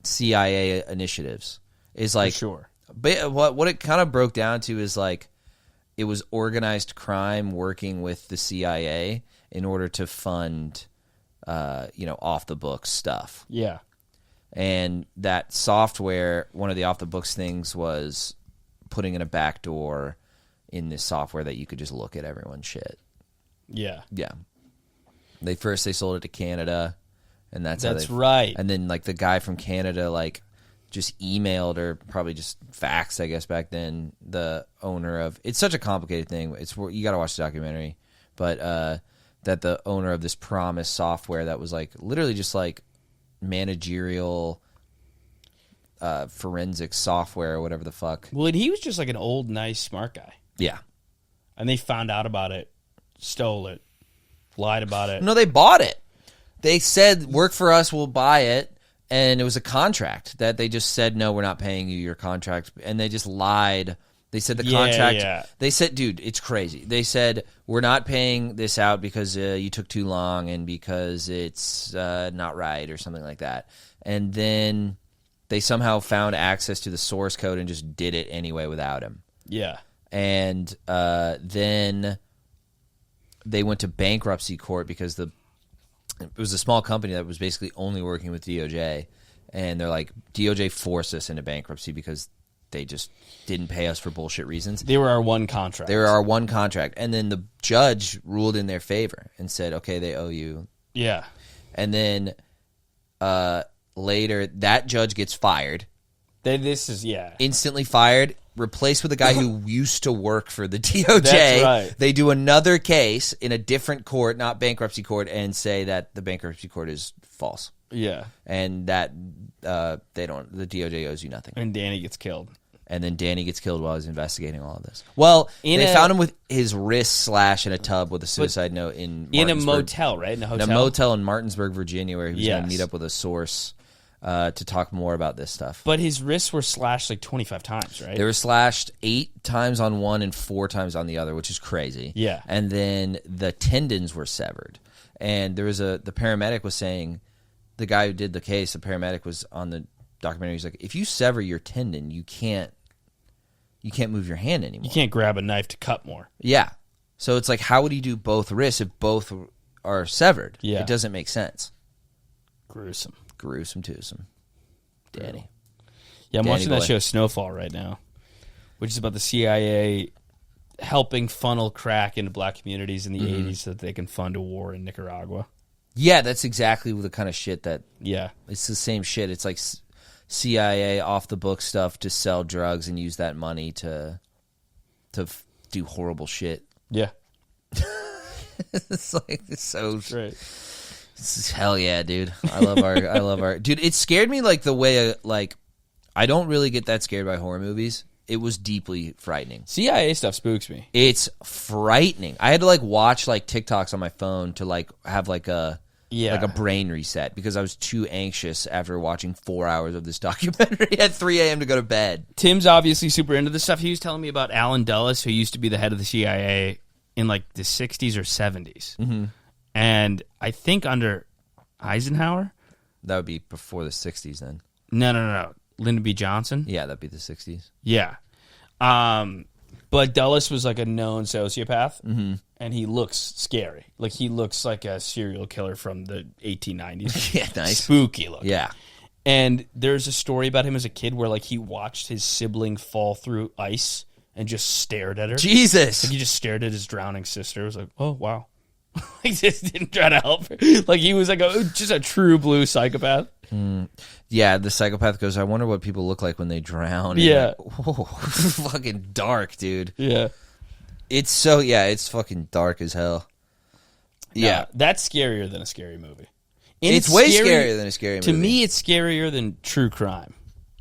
CIA initiatives. Is like, For sure. But what it kind of broke down to is like, it was organized crime working with the CIA in order to fund, off the books stuff. Yeah. And that software, one of the off the books things was putting in a backdoor in this software that you could just look at everyone's shit. Yeah. Yeah. They sold it to Canada, and that's right. And then like the guy from Canada like just emailed, or probably just faxed, I guess back then, the owner of, it's such a complicated thing. You got to watch the documentary, but that the owner of this Promise software that was like literally just like managerial forensic software or whatever the fuck. Well, and he was just like an old, nice, smart guy. Yeah. And they found out about it, stole it, lied about it. No, they bought it. They said, work for us, we'll buy it. And it was a contract that they just said, no, we're not paying you your contract. And they just lied. They said the contract. Yeah. They said, dude, it's crazy. They said, we're not paying this out because you took too long and because it's not right or something like that. And then they somehow found access to the source code and just did it anyway without him. Yeah. And then they went to bankruptcy court because it was a small company that was basically only working with DOJ. And they're like, DOJ forced us into bankruptcy because they just didn't pay us for bullshit reasons. They were our one contract. They were our one contract. And then the judge ruled in their favor and said, okay, they owe you. Yeah. And then later, that judge gets fired. Instantly fired, replaced with a guy who used to work for the DOJ. That's right. They do another case in a different court, not bankruptcy court, and say that the bankruptcy court is false. Yeah. And that the DOJ owes you nothing. And Danny gets killed. And then Danny gets killed while he's investigating all of this. Well, they found him with his wrist slashed in a tub with a suicide note in a motel, right? In a hotel? In a motel in Martinsburg, Virginia, where he was going to Yes. meet up with a source to talk more about this stuff. But his wrists were slashed like 25 times, right? They were slashed 8 times on one and 4 times on the other, which is crazy. Yeah. And then the tendons were severed. And there was the paramedic was saying, the guy who did the case, the paramedic was on the documentary, he's like, if you sever your tendon, you can't move your hand anymore. You can't grab a knife to cut more. Yeah. So it's like, how would he do both wrists if both are severed? Yeah. It doesn't make sense. Gruesome. Gruesome twosome. Danny. Yeah, I'm Danny watching that boy. show Snowfall right now, which is about the CIA helping funnel crack into black communities in the 80s so that they can fund a war in Nicaragua. Yeah, that's exactly the kind of shit that... Yeah. It's the same shit. It's like CIA off-the-book stuff to sell drugs and use that money to do horrible shit. Yeah. It's like, it's so... That's right. Hell yeah, dude. I love our dude. It scared me like the way like I don't really get that scared by horror movies. It was deeply frightening. CIA stuff spooks me. It's frightening. I had to like watch like TikToks on my phone to like have like a brain reset because I was too anxious after watching 4 hours of this documentary at 3 a.m. to go to bed. Tim's obviously super into this stuff. He was telling me about Alan Dulles, who used to be the head of the CIA in like the 60s or 70s. Mm-hmm. And I think under Eisenhower. That would be before the 60s then. No. Lyndon B. Johnson? Yeah, that'd be the 60s. Yeah. But Dulles was like a known sociopath, and he looks scary. Like, he looks like a serial killer from the 1890s. Yeah, nice. Spooky looking. Yeah. And there's a story about him as a kid where, like, he watched his sibling fall through ice and just stared at her. Jesus. Like, he just stared at his drowning sister. It was like, oh, wow. He just didn't try to help her. Like, he was like just a true blue psychopath. Yeah, the psychopath goes, I wonder what people look like when they drown. Yeah. Like, whoa, fucking dark, dude. Yeah. It's fucking dark as hell. Yeah. That's scarier than a scary movie. And it's way scarier than a scary movie. To me, it's scarier than true crime.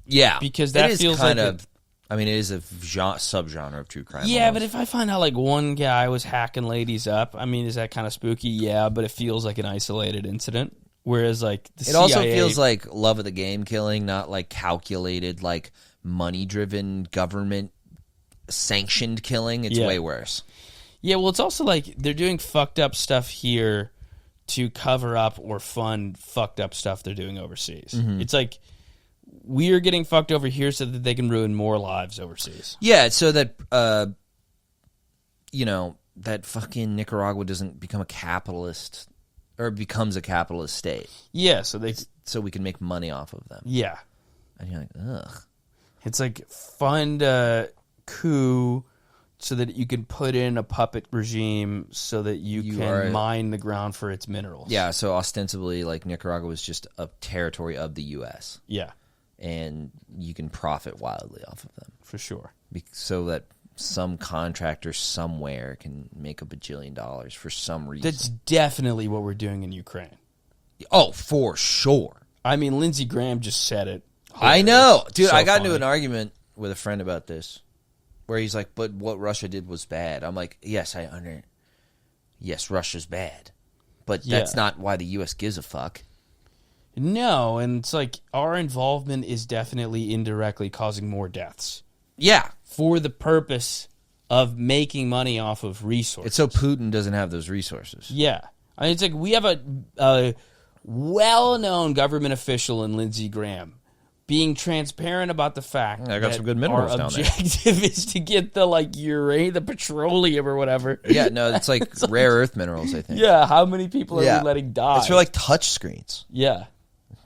Yeah. Because that feels kind of... I mean, it is a subgenre of true crime. Yeah, almost. but if I find out, like, one guy was hacking ladies up, I mean, is that kind of spooky? Yeah, but it feels like an isolated incident. Whereas, like, the CIA... also feels like love of the game killing, not, like, calculated, like, money-driven, government-sanctioned killing. It's way worse. Yeah, well, it's also like they're doing fucked up stuff here to cover up or fund fucked up stuff they're doing overseas. Mm-hmm. It's like... we're getting fucked over here so that they can ruin more lives overseas. Yeah, so that, that fucking Nicaragua doesn't become a capitalist or becomes a capitalist state. Yeah, so we can make money off of them. Yeah. And you're like, ugh. It's like fund a coup so that you can put in a puppet regime so that you can mine the ground for its minerals. Yeah, so ostensibly, like, Nicaragua was just a territory of the U.S. Yeah. And you can profit wildly off of them. For sure. So that some contractor somewhere can make $1 bajillion for some reason. That's definitely what we're doing in Ukraine. Oh, for sure. I mean, Lindsey Graham just said it. I know. Dude, So I got funny. into an argument with a friend about this where he's like, but what Russia did was bad. I'm like, yes, yes, Russia's bad. But that's not why the U.S. gives a fuck. No, and it's like our involvement is definitely indirectly causing more deaths. Yeah. For the purpose of making money off of resources. It's so Putin doesn't have those resources. Yeah. I mean, it's like we have a well-known government official in Lindsey Graham being transparent about the fact I got some good minerals down there. Our objective is to get the, like, uranium, the petroleum or whatever. Yeah, no, it's like rare earth minerals, I think. Yeah, how many people are we letting die? It's for like touch screens. Yeah.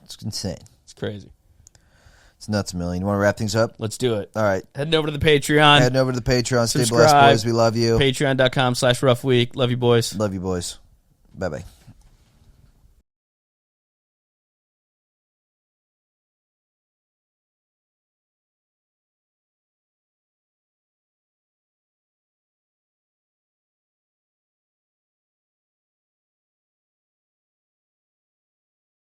It's insane. It's crazy. It's nuts, Millie. You want to wrap things up? Let's do it. All right. Heading over to the Patreon. Heading over to the Patreon. Stay Subscribe. blessed, boys. We love you. Patreon.com/roughweek. Love you, boys. Love you, boys. Bye-bye.